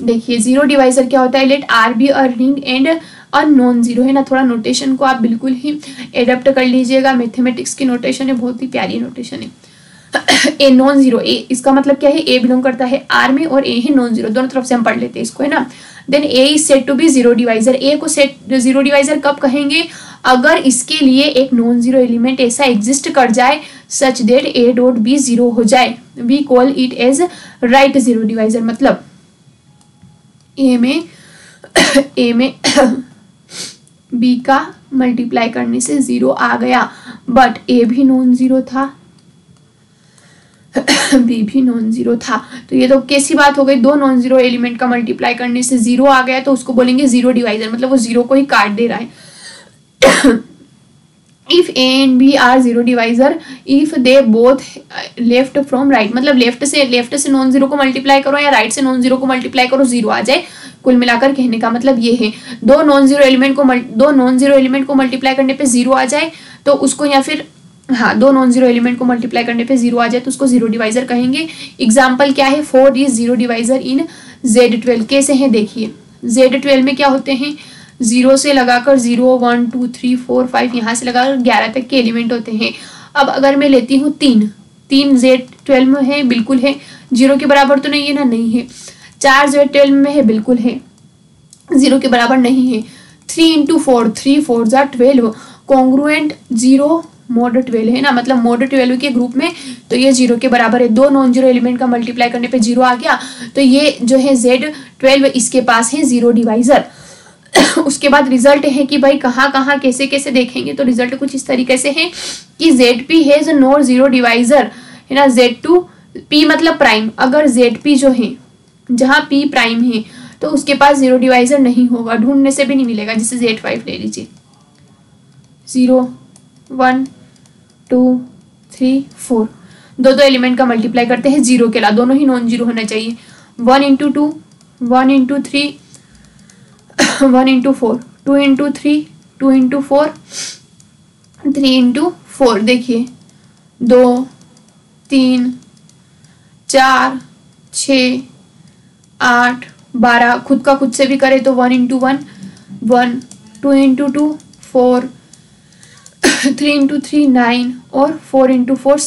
A: देखिए जीरो डिवाइजर क्या होता है? Let R be a ring and a non zero है ना। थोड़ा नोटेशन को आप बिल्कुल ही एडेप्ट कर लीजिएगा, मैथमेटिक्स की नोटेशन है, बहुत ही प्यारी नोटेशन है। ए नॉन जीरो, ए इसका मतलब क्या है? ए बिलोंग करता है R में और ए है नॉन जीरो, दोनों तरफ से हम पढ़ लेते हैं इसको है ना। Then A is said to be zero divisor. A को सेट जीरो डिवाइजर कब कहेंगे? अगर इसके लिए एक नॉन जीरो एलिमेंट ऐसा एग्जिस्ट कर जाए such that A dot B zero हो जाए, we call it as right zero divisor. मतलब ए में बी का मल्टीप्लाई करने से 0 आ गया, बट ए भी नॉन जीरो था, बी भी नॉन जीरो था, तो ये तो कैसी बात हो गई? 2 नॉन जीरो एलिमेंट का मल्टीप्लाई करने से 0 आ गया, तो उसको बोलेंगे जीरो डिवाइजर, मतलब वो 0 को ही काट दे रहा है। If A and B are zero divisor if they both left from right, मतलब लेफ्ट से नॉन जीरो को मल्टीप्लाई करो या राइट से नॉन जीरो को मल्टीप्लाई करो 0 आ जाए। कुल मिलाकर कहने का मतलब ये है, 2 नॉन जीरो एलिमेंट को मल्टीप्लाई करने पे 0 आ जाए तो उसको, या फिर हाँ 2 नॉन जीरो एलिमेंट को मल्टीप्लाई करने पे 0 आ जाए तो उसको जीरो डिवाइजर कहेंगे। एग्जाम्पल क्या है? 4 is zero divisor in Z12। कैसे हैं देखिए, Z12 में क्या होते हैं? 0 से लगाकर 0 1 2 3 4 5 यहाँ से लगाकर 11 तक के एलिमेंट होते हैं। अब अगर मैं लेती हूँ 3 Z12 में है, बिल्कुल है, 0 के बराबर तो नहीं है ना, नहीं है। 4 Z12 में है, बिल्कुल है, 0 के बराबर नहीं है। 3 × 4 3 4 = 12, कॉन्ग्रुएंट 0 मोड 12 है ना, मतलब मोड 12 के ग्रुप में तो ये 0 के बराबर है। 2 नॉन जीरो एलिमेंट का मल्टीप्लाई करने पे 0 आ गया, तो ये जो है Z12 इसके पास है जीरो डिवाइजर। उसके बाद रिजल्ट है कि भाई कहाँ कहाँ कैसे कैसे देखेंगे, तो रिजल्ट कुछ इस तरीके से है कि ZP has no zero divisor, है ना। Z2 P मतलब प्राइम, अगर ZP जो है जहाँ P प्राइम है तो उसके पास जीरो डिवाइजर नहीं होगा, ढूंढने से भी नहीं मिलेगा। जैसे Z5 ले लीजिए, 0 1 2 3 4, दो एलिमेंट का मल्टीप्लाई करते हैं जीरो के अलावा, दोनों ही नॉन जीरो होना चाहिए। 1 into 2, 1 into 3, 1 into 4, 2 into 3, 2 into 4, 3 into 4। देखिए 2 3 4 6 8 12, खुद का खुद से भी करे तो 1 इंटू 1 1, 2 इंटू 2 4, 3 इंटू 3 9 और 4 इंटू 4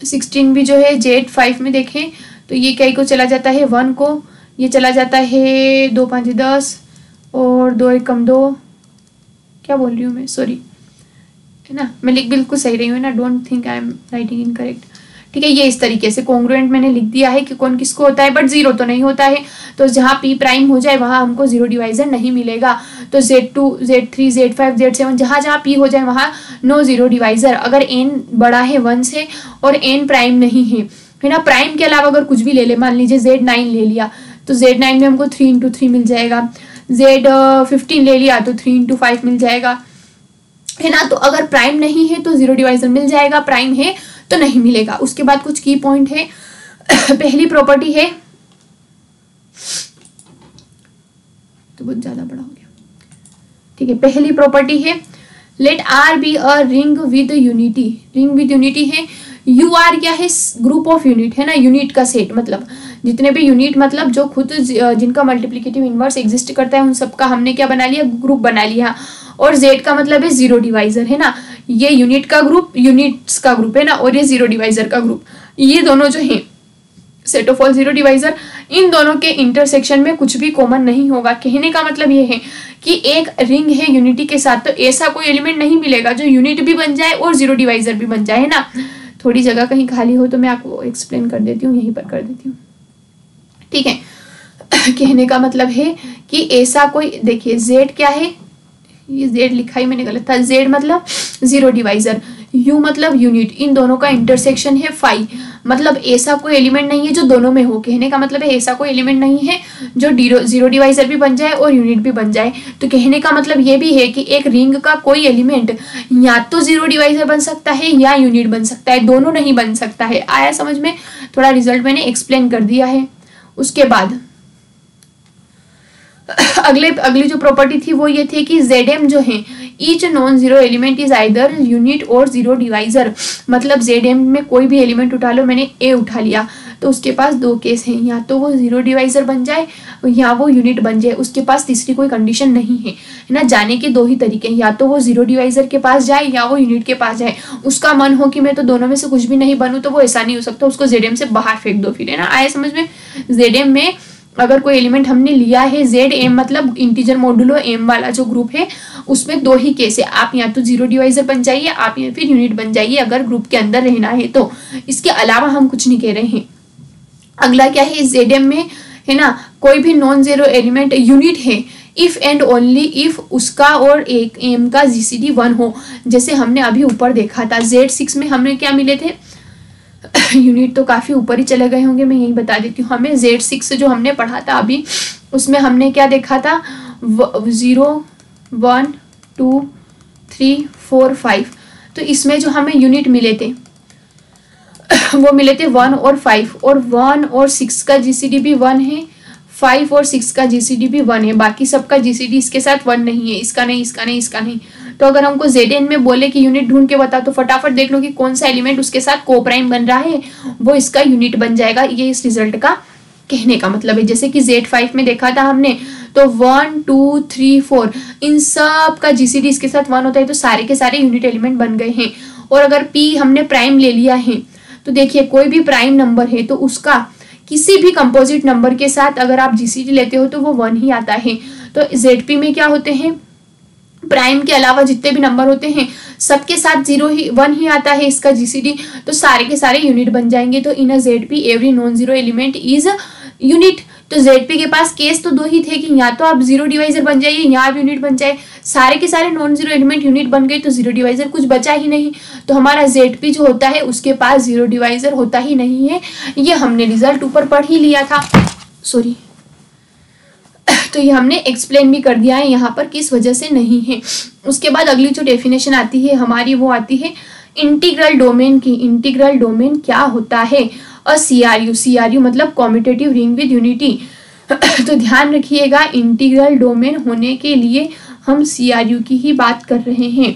A: 16 भी जो है Z5 में देखें तो ये कई को चला जाता है 1 को, ये चला जाता है 2 5 10 और 2 1 कम 2, क्या बोल रही हूँ मैं, सॉरी, है ना, मैं लिख बिल्कुल सही रही हूँ ना, don't think I am writing incorrect. ठीक है, ये इस तरीके से कॉन्ग्रुएंट मैंने लिख दिया है कि कौन किसको होता है, बट जीरो तो नहीं होता है। तो जहाँ P प्राइम हो जाए वहाँ हमको जीरो डिवाइजर नहीं मिलेगा। तो Z2 Z3 Z5 Z7 जहाँ जहाँ P हो जाए वहाँ नो जीरो डिवाइजर। अगर n बड़ा है 1 से और n प्राइम नहीं है ना, प्राइम के अलावा अगर कुछ भी ले ले, मान लीजिए Z9 ले लिया तो Z9 में हमको 3 इंटू 3 मिल जाएगा, Z15 ले लिया तो 3 इंटू 5 मिल जाएगा, है ना। तो अगर प्राइम नहीं है तो जीरो डिवाइजर मिल जाएगा, प्राइम है तो नहीं मिलेगा। उसके बाद कुछ की पॉइंट है। पहली प्रॉपर्टी है, तो बहुत ज्यादा बड़ा हो गया, ठीक है। पहली प्रॉपर्टी है let R be a ring with unity. Ring with unity है, UR क्या है, ग्रुप ऑफ यूनिट, है ना, यूनिट का सेट, मतलब जितने भी यूनिट, मतलब जो खुद जिनका मल्टीप्लिकेटिव इनवर्स एग्जिस्ट करता है उन सबका हमने क्या बना लिया, ग्रुप बना लिया। और Z का मतलब है जीरो डिवाइजर, है ना, ये यूनिट का ग्रुप, यूनिट्स का ग्रुप, है ना, और ये जीरो डिवाइजर का ग्रुप। ये दोनों जो है set of all zero divisor, इन दोनों के इंटरसेक्शन में कुछ भी कॉमन नहीं होगा। कहने का मतलब ये है कि एक रिंग है यूनिटी के साथ, तो ऐसा कोई एलिमेंट नहीं मिलेगा जो यूनिट भी बन जाए और जीरो डिवाइजर भी बन जाए, है ना। थोड़ी जगह कहीं खाली हो तो मैं आपको एक्सप्लेन कर देती हूँ, यहीं पर कर देती हूँ, ठीक है। कहने का मतलब है कि ऐसा कोई, देखिए Z क्या है, ये Z लिखा ही मैंने गलत था, Z मतलब जीरो डिवाइजर, U मतलब यूनिट, इन दोनों का इंटरसेक्शन है फाई, मतलब ऐसा कोई एलिमेंट नहीं है जो दोनों में हो। कहने का मतलब है ऐसा कोई एलिमेंट नहीं है जो जीरो डिवाइजर भी बन जाए और यूनिट भी बन जाए। तो कहने का मतलब ये भी है कि एक रिंग का कोई एलिमेंट या तो जीरो डिवाइजर बन सकता है या यूनिट बन सकता है, दोनों नहीं बन सकता है। आया समझ में, थोड़ा रिजल्ट मैंने एक्सप्लेन कर दिया है। उसके बाद अगली जो प्रॉपर्टी थी वो ये थी कि Zm जो है each non zero element is either unit और जीरो डिवाइजर, मतलब Zm में कोई भी एलिमेंट उठा लो, मैंने A उठा लिया तो उसके पास दो केस हैं, या तो वो जीरो डिवाइजर बन जाए या वो यूनिट बन जाए, उसके पास तीसरी कोई कंडीशन नहीं है, है ना। जाने के दो ही तरीके हैं, या तो वो जीरो डिवाइजर के पास जाए या वो यूनिट के पास जाए। उसका मन हो कि मैं तो दोनों में से कुछ भी नहीं बनूं तो वो ऐसा नहीं हो सकता, उसको Zm से बाहर फेंक दो फिर, है ना। आए समझ में, Zm में अगर कोई एलिमेंट हमने लिया है Zm मतलब इंटीजर मॉडुलो m वाला जो ग्रुप है, उसमें दो ही केस है, आप या तो जीरो डिवाइजर बन जाइए, आप या फिर यूनिट बन जाइए अगर ग्रुप के अंदर रहना है तो। इसके अलावा हम कुछ नहीं कह रहे हैं। अगला क्या है, Zm में, है ना, कोई भी नॉन जीरो एलिमेंट यूनिट है इफ एंड ओनली इफ उसका और एक m का GCD 1 हो। जैसे हमने अभी ऊपर देखा था Z6 में हमने क्या मिले थे, यूनिट तो काफी ऊपर ही चले गए होंगे, मैं यही बता देती हूँ। हमें Z6 जो हमने पढ़ा था अभी, उसमें हमने क्या देखा था, 0 1 2 3 4 5। तो इसमें जो हमें यूनिट मिले थे वो मिले थे 1 और 5, और 1 और 6 का GCD भी 1 है, 5 और 6 का GCD भी 1 है, बाकी सबका GCD इसके साथ 1 नहीं है, इसका नहीं, इसका नहीं, इसका नहीं। तो अगर हमको Zn में बोले कि यूनिट ढूंढ के बता, तो फटाफट देख लो कि कौन सा एलिमेंट उसके साथ कोप्राइम बन रहा है, वो इसका यूनिट बन जाएगा। ये इस रिजल्ट का कहने का मतलब है। जैसे कि Z5 में देखा था हमने, तो 1 2 3 4 इन सब का GCD इसके साथ 1 होता है, तो सारे के सारे यूनिट एलिमेंट बन गए हैं। और अगर P हमने प्राइम ले लिया है, तो देखिए कोई भी प्राइम नंबर है तो उसका किसी भी कंपोजिट नंबर के साथ अगर आप GCD लेते हो तो वो 1 ही आता है। तो ZP में क्या होते हैं, प्राइम के अलावा जितने भी नंबर होते हैं सबके साथ 1 ही आता है इसका GCD, तो सारे के सारे यूनिट बन जाएंगे। तो इन अ ZP every non zero element is unit. तो ZP के पास केस तो दो ही थे कि या तो आप जीरो डिवाइजर बन जाइए या आप यूनिट बन जाए, सारे के सारे नॉन जीरो एलिमेंट यूनिट बन गए तो जीरो डिवाइजर कुछ बचा ही नहीं। तो हमारा ZP जो होता है उसके पास जीरो डिवाइजर होता ही नहीं है। ये हमने रिजल्ट ऊपर पढ़ ही लिया था, सॉरी। तो ये हमने एक्सप्लेन भी कर दिया है यहाँ पर किस वजह से नहीं है। उसके बाद अगली जो डेफिनेशन आती है हमारी वो आती है इंटीग्रल डोमेन की। इंटीग्रल डोमेन क्या होता है? अ CRU मतलब कॉम्यूटेटिव रिंग विद यूनिटी। तो ध्यान रखिएगा इंटीग्रल डोमेन होने के लिए हम CRU की ही बात कर रहे हैं।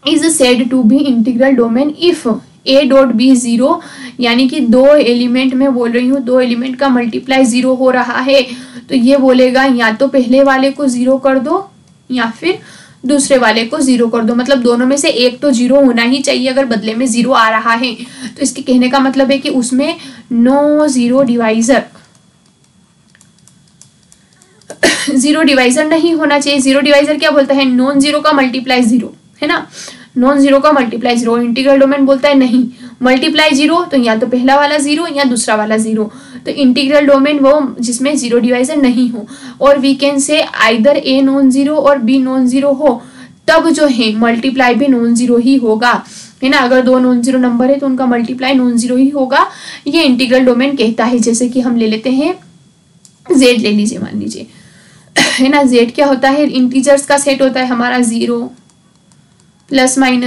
A: Is said to be integral domain if A.B 0, यानी कि दो एलिमेंट में बोल रही हूँ, दो एलिमेंट का मल्टीप्लाई 0 हो रहा है तो ये बोलेगा या तो पहले वाले को 0 कर दो या फिर दूसरे वाले को 0 कर दो। मतलब दोनों में से एक तो 0 होना ही चाहिए अगर बदले में 0 आ रहा है। तो इसके कहने का मतलब है कि उसमें no zero divisor, zero divisor नहीं होना चाहिए। जीरो डिवाइजर क्या बोलता है? नॉन जीरो का मल्टीप्लाई 0, है ना, नॉन जीरो का मल्टीप्लाई 0। इंटीग्रल डोमेन बोलता है नहीं, मल्टीप्लाई 0 तो या तो पहला वाला 0 या दूसरा वाला 0। तो इंटीग्रल डोमेन वो जिसमें जीरो डिवाइजर नहीं हो, और we can say either A non zero और B नॉन जीरो हो, तब जो है मल्टीप्लाई भी नॉन जीरो ही होगा, है ना। अगर दो नॉन जीरो नंबर है तो उनका मल्टीप्लाई नॉन जीरो ही होगा। ये इंटीग्रल डोमेन कहता है। जैसे कि हम ले लेते हैं Z, ले लीजिए, मान लीजिए, है ना। Z क्या होता है? इंटीजर्स का सेट होता है हमारा 0 +-1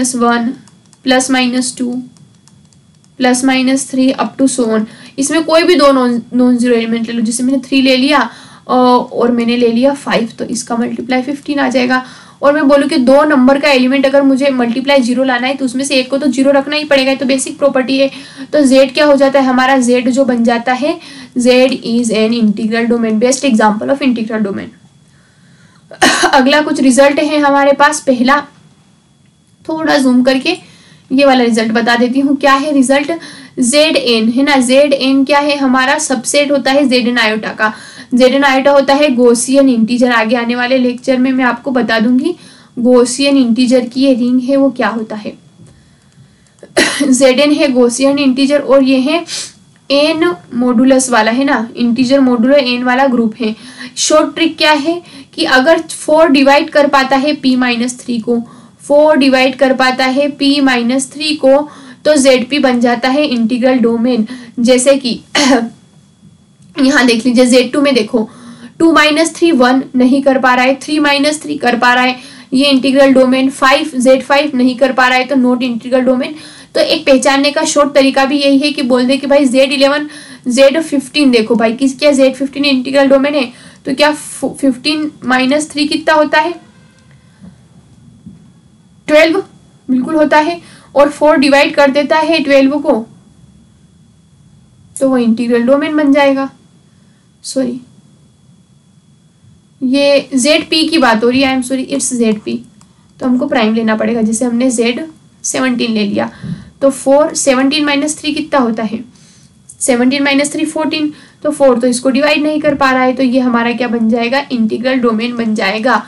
A: +-2 +-3 अप टू सो ऑन। इसमें कोई भी दो नॉन जीरो एलिमेंट ले लो, जैसे मैंने 3 ले लिया और मैंने ले लिया 5, तो इसका मल्टीप्लाई 15 आ जाएगा। और मैं बोलूँ कि दो नंबर का एलिमेंट अगर मुझे मल्टीप्लाई 0 लाना है तो उसमें से एक को तो 0 रखना ही पड़ेगा, तो बेसिक प्रॉपर्टी है। तो Z क्या हो जाता है हमारा? Z जो बन जाता है, Z is an integral domain, best example of integral domain. अगला कुछ रिजल्ट है हमारे पास। पहला, थोड़ा जूम करके ये वाला रिजल्ट बता देती हूँ। क्या है रिजल्ट? Zn, है ना। Zn क्या है? हमारा सबसेट होता है Zn आयोटा का। Zn आयोटा होता है गॉसियन इंटीजर। आगे आने वाले लेक्चर में मैं आपको बता दूंगी गॉसियन इंटीजर की ये रिंग है वो क्या होता है। Zn है गॉसियन इंटीजर और ये है n मॉडुलस वाला, है ना, इंटीजर मॉडुलो n वाला ग्रुप है। शॉर्ट ट्रिक क्या है कि अगर 4 डिवाइड कर पाता है p-3 को, 4 डिवाइड कर पाता है p-3 को, तो ZP बन जाता है इंटीग्रल डोमेन। जैसे कि यहाँ देख लीजिए Z2 में देखो 2-3 1 नहीं कर पा रहा है, 3-3 कर पा रहा है, ये इंटीग्रल डोमेन। 5 Z5 नहीं कर पा रहा है तो नॉट इंटीग्रल डोमेन। तो एक पहचानने का शॉर्ट तरीका भी यही है कि बोल दे कि भाई Z11 Z15 देखो भाई किस क्या Z15 इंटीग्रल डोमेन है, तो क्या 15-3 कितना होता है? 12 बिल्कुल होता है। और 4 डिवाइड कर देता है 12 को, तो वो इंटीग्रल डोमेन बन जाएगा। सॉरी, ये ZP की बात हो रही है, I am sorry, it's ZP। तो हमको प्राइम लेना पड़ेगा। जैसे हमने Z17 ले लिया तो 17-3 कितना होता है? 17-3 14, तो 4 तो इसको डिवाइड नहीं कर पा रहा है, तो ये हमारा क्या बन जाएगा? इंटीग्रल डोमेन बन जाएगा।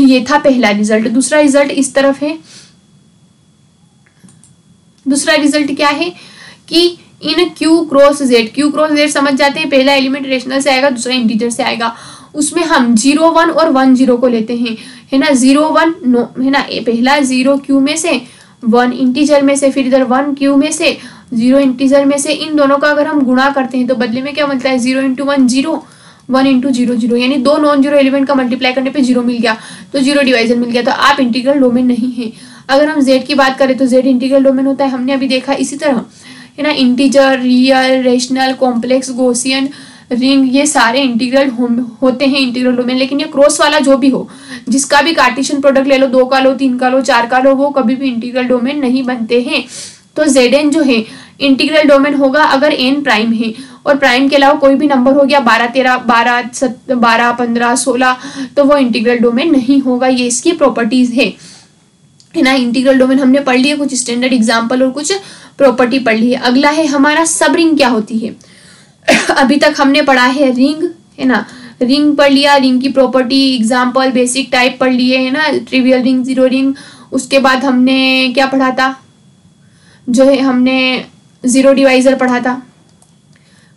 A: ये था पहला रिजल्ट। दूसरा रिजल्ट इस तरफ है। दूसरा रिजल्ट क्या है कि इन Q क्रॉस Z समझ जाते हैं, पहला एलिमेंट रेशनल से आएगा, दूसरा इंटीजर से आएगा। उसमें हम 0 1 और 1 0 को लेते हैं, है ना। 0 1 नो, है ना, पहला 0 Q में से, 1 इंटीजर में से, फिर इधर 1 Q में से, 0 इंटीजर में से। इन दोनों का अगर हम गुणा करते हैं तो बदले में क्या मिलता है? 0 × 1 0, 1 × 0 0, यानी दो नॉन जीरो एलिमेंट का मल्टीप्लाई करने पे 0 मिल गया, तो 0 डिवाइजर मिल गया, तो आप इंटीग्रल डोमेन नहीं है। अगर हम Z की बात करें तो Z इंटीग्रल डोमेन होता है, हमने अभी देखा। इसी तरह, है ना, integer, real, rational, complex, Gaussian, ring, ये सारे इंटीग्रल होते हैं इंटीग्रल डोमेन। लेकिन ये क्रॉस वाला जो भी हो, जिसका भी कार्टेशियन प्रोडक्ट ले लो, 2 का लो, 3 का लो, 4 का लो, वो कभी भी इंटीग्रल डोमेन नहीं बनते हैं। तो Zn जो है इंटीग्रल डोमेन होगा अगर n प्राइम है, और प्राइम के अलावा कोई भी नंबर हो गया 12 13 12 12 15 16, तो वो इंटीग्रल डोमेन नहीं होगा। ये इसकी प्रॉपर्टीज है ना। इंटीग्रल डोमेन हमने पढ़ लिया, कुछ स्टैंडर्ड एग्जांपल और कुछ प्रॉपर्टी पढ़ ली है। अगला है हमारा सब रिंग क्या होती है। अभी तक हमने पढ़ा है रिंग, है ना, रिंग पढ़ लिया, रिंग की प्रॉपर्टी, एग्जांपल, बेसिक टाइप पढ़ लिए, है ना, ट्रिवियल रिंग, जीरो रिंग। उसके बाद हमने क्या पढ़ा था? जो है हमने जीरो डिवाइजर पढ़ा था।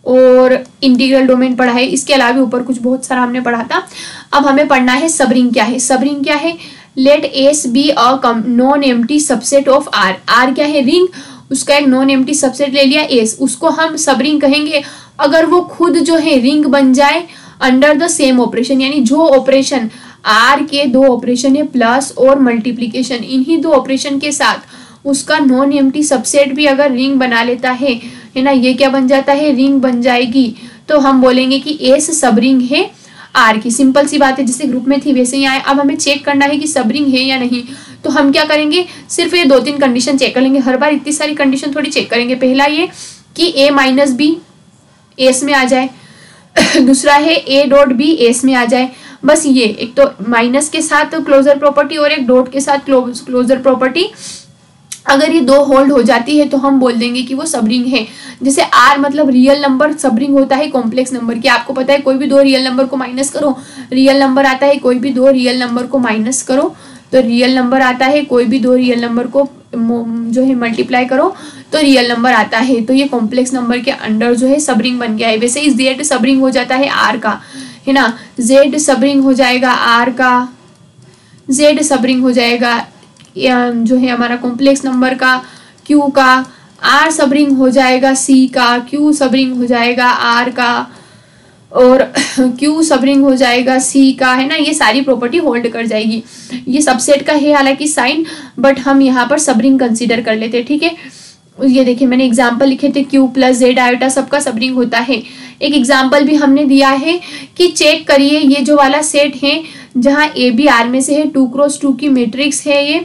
A: और इंटीग्रल डोमेन पढ़ा है, इसके अलावा ऊपर कुछ बहुत सारा हमने पढ़ा था। अब हमें पढ़ना है सबरिंग क्या है। सबरिंग क्या है, let S be a non empty subset of R. R क्या है, रिंग, उसका एक नॉन एम्प्टी सबसेट ले लिया एस, उसको हम सबरिंग कहेंगे अगर वो खुद जो है रिंग बन जाए अंडर द सेम ऑपरेशन, यानी जो ऑपरेशन आर के दो ऑपरेशन है प्लस और मल्टीप्लीकेशन, इन्हीं दो ऑपरेशन के साथ उसका नॉन एम्प्टी सबसेट भी अगर रिंग बना लेता है ना, ये क्या बन जाता है, रिंग बन जाएगी, तो हम बोलेंगे कि एस सबरिंग है आर की। सिंपल सी बात है, जैसे ग्रुप में थी वैसे ही आए। अब हमें चेक करना है कि सबरिंग है या नहीं, तो हम क्या करेंगे, सिर्फ ये 2-3 कंडीशन चेक कर लेंगे। हर बार इतनी सारी कंडीशन थोड़ी चेक करेंगे। पहला ये कि ए माइनस बी एस में आ जाए, दूसरा है ए डॉट बी एस में आ जाए। बस ये, एक तो माइनस के साथ क्लोजर प्रॉपर्टी और एक डॉट के साथ क्लोजर प्रॉपर्टी, अगर ये दो होल्ड हो जाती है तो हम बोल देंगे कि वो सबरिंग है। जैसे आर मतलब रियल नंबर सबरिंग होता है कॉम्प्लेक्स नंबर की, आपको पता है कोई भी दो रियल नंबर को माइनस करो रियल नंबर आता है, कोई भी दो रियल नंबर को माइनस करो तो रियल नंबर आता है, कोई भी दो रियल नंबर को जो है मल्टीप्लाई करो तो रियल नंबर आता है। तो ये कॉम्प्लेक्स नंबर के अंडर जो है सबरिंग बन गया है। वैसे ही जेड सबरिंग हो जाता है आर का, है ना, जेड सबरिंग हो जाएगा आर का, जेड सबरिंग हो जाएगा जो है हमारा कॉम्प्लेक्स नंबर का क्यू का, आर सबरिंग हो जाएगा सी का, क्यू सबरिंग हो जाएगा आर का और क्यू सबरिंग हो जाएगा सी का, है ना। ये सारी प्रॉपर्टी होल्ड कर जाएगी। ये सबसेट का है हालांकि साइन, बट हम यहाँ पर सबरिंग कंसीडर कर लेते हैं, ठीक है। ये देखिए मैंने एग्जाम्पल लिखे थे, क्यू प्लस जेड आयोटा सबका सबरिंग होता है। एक एग्जाम्पल भी हमने दिया है कि चेक करिए ये जो वाला सेट है जहाँ ए बी आर में से है, 2x2 की मैट्रिक्स है ये,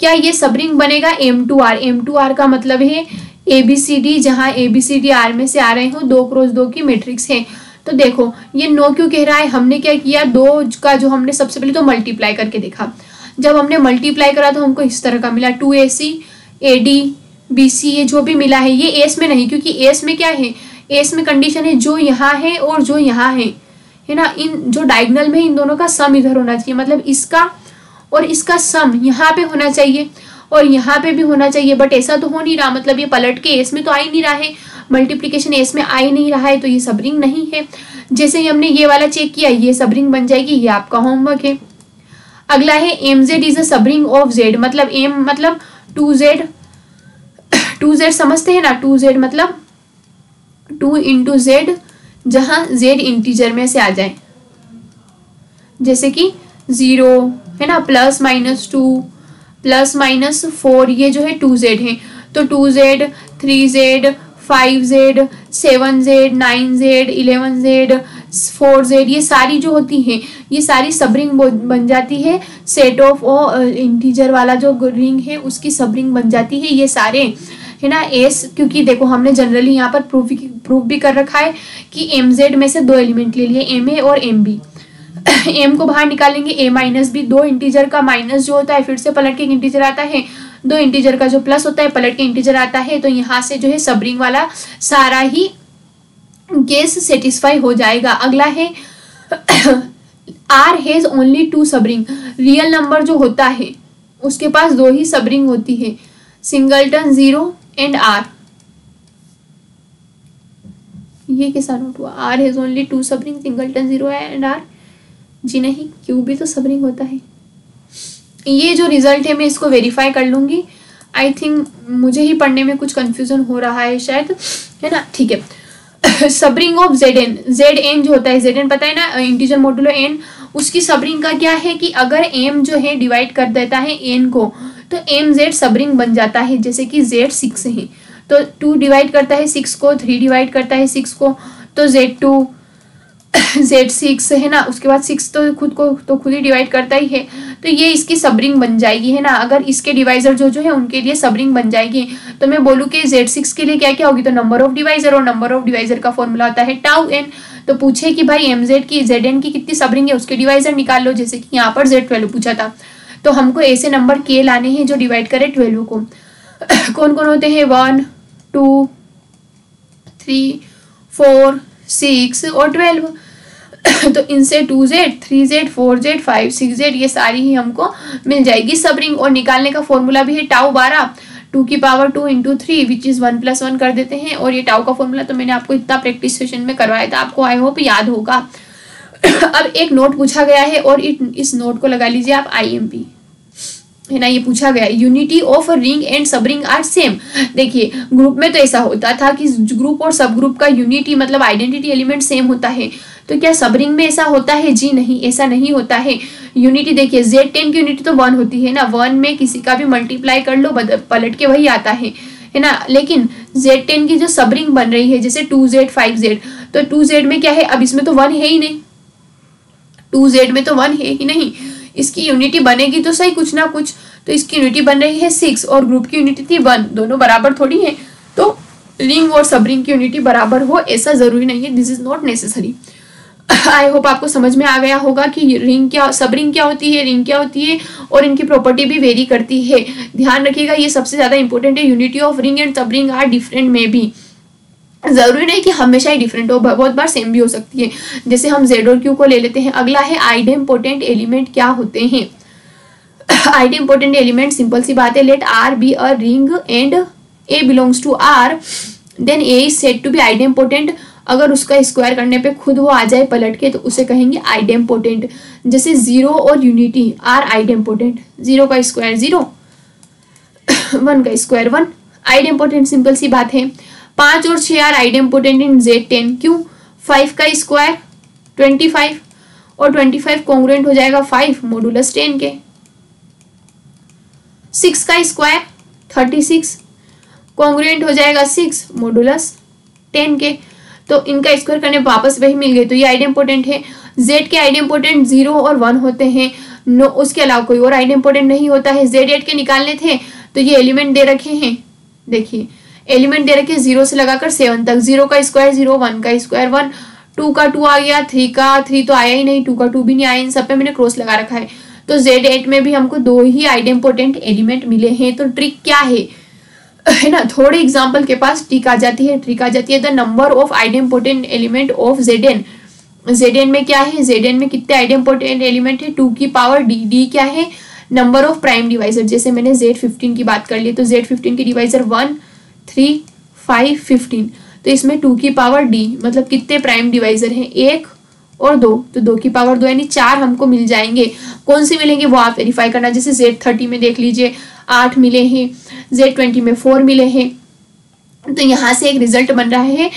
A: क्या ये सबरिंग बनेगा M2R। M2R का मतलब है ABCD, जहाँ ABCD आर में से आ रहे हो, 2x2 की मैट्रिक्स है। तो देखो ये नो क्यों कह रहा है, हमने क्या किया, दो का जो हमने सबसे पहले तो मल्टीप्लाई करके देखा। जब हमने मल्टीप्लाई करा तो हमको इस तरह का मिला 2AC AD BC, ये जो भी मिला है ये एस में नहीं, क्योंकि एस में क्या है, एस में कंडीशन है जो यहाँ है और जो यहाँ है ना, इन जो डायगोनल में इन दोनों का सम इधर होना चाहिए, मतलब इसका और इसका सम यहाँ पे होना चाहिए और यहाँ पे भी होना चाहिए, बट ऐसा तो हो नहीं रहा, मतलब ये पलट के एस में तो आ ही नहीं रहा है, मल्टीप्लिकेशन एस में आ ही नहीं रहा है, तो ये सबरिंग नहीं है। जैसे ही हमने ये वाला चेक किया ये सबरिंग बन जाएगी, ये आपका होमवर्क है। अगला है MZ is a subring of Z, मतलब M मतलब 2Z समझते हैं ना, 2Z मतलब 2 इंटू Z, जहां Z इंटीजर में से आ जाए, जैसे कि 0 है ना, प्लस माइनस 2 प्लस माइनस 4, ये जो है 2Z है, तो 2Z 3Z 5Z 7Z 9Z 11Z 4Z, ये सारी जो होती हैं ये सारी सबरिंग बन जाती है। सेट ऑफ इंटीजर वाला जो रिंग है उसकी सबरिंग बन जाती है ये सारे, है ना। एस, क्योंकि देखो हमने जनरली यहाँ पर प्रूफ भी कर रखा है कि MZ में से दो एलिमेंट ले लिए, MA और MB। M को बाहर निकालेंगे, A माइनस बी, दो इंटीजर का माइनस जो होता है फिर से पलट के इंटीजर आता है, दो इंटीजर का जो प्लस होता है पलट के इंटीजर आता है, तो यहाँ से जो है सबरिंग वाला सारा ही केस सेटिस्फाई हो जाएगा। अगला है R has only 2 subring, real number जो होता है उसके पास दो ही सबरिंग होती है, सिंगलटन 0 एंड R। ये कैसा नोट हुआ, R has only 2 subring, singleton 0 and R, जी नहीं, क्यू भी तो सबरिंग होता है। ये जो रिजल्ट है मैं इसको वेरीफाई कर लूंगी, आई थिंक मुझे ही पढ़ने में कुछ कंफ्यूजन हो रहा है शायद, है ना, ठीक है। सबरिंग ऑफ ZN जो होता है, ZN पता है ना, इंटीजर मोडुलो n, उसकी सबरिंग का क्या है कि अगर m जो है डिवाइड कर देता है n को तो MZ सबरिंग बन जाता है। जैसे कि Z 6 है तो 2 डिवाइड करता है 6 को, 3 डिवाइड करता है 6 को, तो Z2 Z6 है ना, उसके बाद 6 तो खुद ही डिवाइड करता ही है, तो ये इसकी सबरिंग बन जाएगी, है ना। अगर इसके डिवाइजर जो है उनके लिए सबरिंग बन जाएगी, तो मैं बोलूँ कि Z6 के लिए क्या क्या होगी, तो नंबर ऑफ डिवाइजर, और नंबर ऑफ डिवाइजर का फॉर्मूला होता है टाउ n। तो पूछे कि भाई MZ की ZN की कितनी सबरिंग है, उसके डिवाइजर निकाल लो, जैसे कि यहाँ पर Z12 पूछा था, तो हमको ऐसे नंबर k लाने हैं जो डिवाइड करे 12 को। कौन कौन होते हैं, 1 2 3 4 6 और 12। तो इनसे 2Z 3Z 4Z 5 6Z ये सारी ही हमको मिल जाएगी सबरिंग, और निकालने का फॉर्मूला भी है टाउ 12। 2 की पावर 2 इंटू 3 विच इज 1 + 1 कर देते हैं। और ये टाउ का फॉर्मूला तो मैंने आपको इतना प्रैक्टिस सेशन में करवाया था, आपको आई होप याद होगा। अब एक नोट पूछा गया है और इस नोट को लगा लीजिए आप IMP, है ना। ये पूछा गया यूनिटी ऑफ रिंग एंड सब रिंग आर सेम। देखिए ग्रुप में तो ऐसा होता था कि ग्रुप और सब ग्रुप का यूनिटी मतलब आइडेंटिटी एलिमेंट सेम होता है, तो क्या सब रिंग में ऐसा होता है? जी नहीं, ऐसा नहीं होता है। यूनिटी देखिए Z10 की यूनिटी तो 1 होती है ना, 1 में किसी का भी मल्टीप्लाई कर लो पलट के वही आता है ना। लेकिन Z10 की जो सब रिंग बन रही है जैसे 2Z 5Z, तो 2Z में क्या है? अब इसमें तो 1 है ही नहीं, 2Z में तो 1 है ही नहीं, इसकी यूनिटी बनेगी तो सही कुछ ना कुछ, तो इसकी यूनिटी बन रही है 6 और ग्रुप की यूनिटी थी 1, दोनों बराबर थोड़ी है। तो रिंग और सब रिंग की यूनिटी बराबर हो ऐसा जरूरी नहीं है, this is not necessary. I hope आपको समझ में आ गया होगा कि रिंग क्या, सब रिंग क्या होती है, रिंग क्या होती है, और इनकी प्रॉपर्टी भी वेरी करती है। ध्यान रखिएगा ये सबसे ज्यादा इंपॉर्टेंट है। यूनिटी ऑफ रिंग एंड सब रिंग आर डिफरेंट में भी, जरूरी नहीं कि हमेशा ही डिफरेंट हो, बहुत बार सेम भी हो सकती है। जैसे हम Z और Q को ले लेते हैं। अगला है आइडेम्पोटेंट एलिमेंट क्या होते हैं। आइडेम्पोटेंट एलिमेंट सिंपल सी बात है, let R be a ring and A belongs to R, then A is said to be idempotent. अगर उसका स्क्वायर करने पे खुद वो आ जाए पलट के तो उसे कहेंगे आइडेम्पोटेंट। जैसे 0 और यूनिटी आर आइडेम्पोटेंट, 0 का स्क्वायर 0, 1 का स्क्वायर 1, आइडेम्पोटेंट सिंपल सी बात है। 5 और 6 आर आइडेम्पोटेंट इन Z10, क्यों? 5 का स्क्वायर 25 और 25 कॉन्ग्रुएंट हो जाएगा 5 मॉडुलस 10 के। 6 का स्क्वायर 36 कॉन्ग्रुएंट हो जाएगा 6 मॉडुलस 10 के। तो इनका स्क्वायर करने वापस वही मिल गए, तो ये आइडेम्पोटेंट है। Z के आइडेम्पोटेंट 0 और 1 होते हैं, नो उसके अलावा कोई और आइडेम्पोटेंट नहीं होता है। Z8 के निकालने थे तो ये एलिमेंट दे रखे हैं, देखिए एलिमेंट दे रखे 0 से लगाकर 7 तक। 0 का स्क्वायर 0, 1 का स्क्वायर 1, 2 का 2 आ गया, 3 का 3 तो आया ही नहीं, 2 का 2 भी नहीं आया, इन सब पे मैंने क्रॉस लगा रखा है। तो Z8 में भी हमको 2 ही आइडेम्पोटेंट एलिमेंट मिले हैं। तो ट्रिक क्या है ना, थोड़े एग्जाम्पल के पास ट्रिक आ जाती है। The number of idempotent element of Zn। Zn में क्या है? Zn में कितने आइडेम्पोटेंट एलिमेंट है? 2 की पावर d क्या है? Number of prime divisor. जैसे मैंने Z15 की बात कर ली, तो Z15 की डिवाइजर 1, 3, 5, 15, तो इसमें 2 की पावर d मतलब कितने प्राइम डिवाइजर हैं? 1 और 2, तो 2 की पावर 2 यानी 4 हमको मिल जाएंगे। कौन से मिलेंगे वो आप वेरीफाई करना। जैसे Z30 में देख लीजिए 8 मिले हैं, Z20 में 4 मिले हैं। तो यहाँ से एक रिजल्ट बन रहा है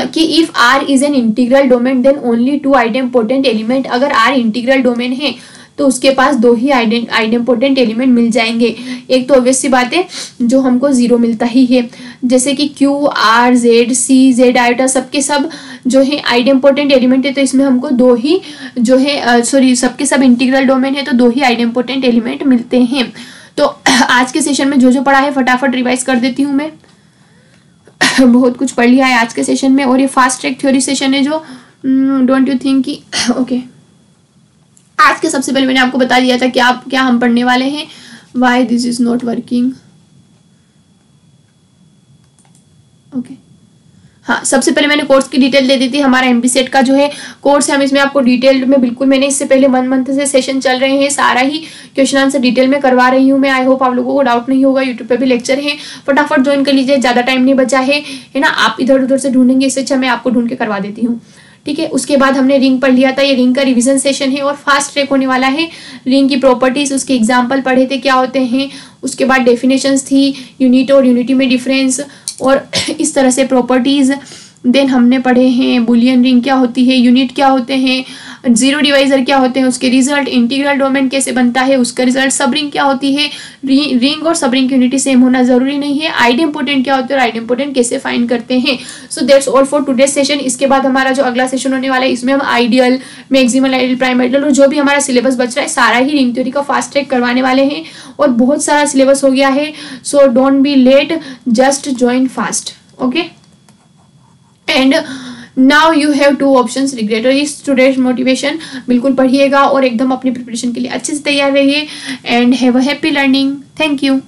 A: कि if R is an integral domain then only 2 idempotent element. अगर R इंटीग्रल डोमेन है तो उसके पास 2 ही आइडेम्पोटेंट एलिमेंट मिल जाएंगे। एक तो ऑब्वियस सी बात है जो हमको 0 मिलता ही है, जैसे कि Q, R, Z, C, Z iota सबके सब जो है आइडेम्पोटेंट एलिमेंट है, तो इसमें हमको 2 ही जो है सबके सब इंटीग्रल डोमेन है तो 2 ही आइडेम्पोटेंट एलिमेंट मिलते हैं। तो आज के सेशन में जो जो पढ़ा है फटाफट रिवाइज कर देती हूँ मैं। बहुत कुछ पढ़ लिया है आज के सेशन में, और ये फास्ट ट्रैक थ्योरी सेशन है जो डोंट यू थिंक कि ओके। आज के सबसे पहले मैंने आपको बता दिया था क्या हम पढ़ने वाले हैं। Why this is not working, okay. हाँ, सबसे पहले मैंने कोर्स की डिटेल दे दी थी। हमारा MPSET का जो है कोर्स है, हम इसमें आपको डिटेल में बिल्कुल, मैंने इससे पहले 1 मंथ से सेशन चल रहे हैं, सारा ही क्वेश्चन आंसर डिटेल में करवा रही हूँ मैं। आई होप आप लोगों को डाउट नहीं होगा। यूट्यूब पे भी लेक्चर है, फटाफट ज्वाइन कर लीजिए, ज़्यादा टाइम नहीं बचा है ना। आप इधर उधर से ढूंढेंगे, इससे अच्छा मैं आपको ढूंढ के करवा देती हूँ, ठीक है। उसके बाद हमने रिंग पढ़ लिया था, ये रिंग का रिवीजन सेशन है और फास्ट ट्रैक होने वाला है। रिंग की प्रॉपर्टीज, उसके एग्जाम्पल पढ़े थे क्या होते हैं, उसके बाद डेफिनेशंस थी, यूनिट और यूनिटी में डिफरेंस, और इस तरह से प्रॉपर्टीज। देन हमने पढ़े हैं बुलियन रिंग क्या होती है, यूनिट क्या होते हैं, 0 डिवाइजर क्या होते हैं, उसके रिजल्ट, इंटीग्रल डोमेन कैसे बनता है उसका रिजल्ट, सब रिंग क्या होती है। रिंग और सब रिंग की यूनिटी सेम होना जरूरी नहीं है। आइडेम्पोटेंट क्या होते हैं और आइडेम्पोटेंट कैसे फाइंड करते हैं। So that's all for today session. इसके बाद हमारा जो अगला सेशन होने वाला है इसमें हम ideal, maximal ideal, prime ideal और जो भी हमारा सिलेबस बच रहा है सारा ही रिंग थ्योरी का फास्ट ट्रैक करवाने वाले हैं, और बहुत सारा सिलेबस हो गया है। So don't be late, just join fast, okay. And now you have 2 options, regret और स्टूडेंट मोटिवेशन। बिल्कुल पढ़िएगा और एकदम अपनी प्रिपरेशन के लिए अच्छे से तैयार रहिए। And have a happy learning. Thank you.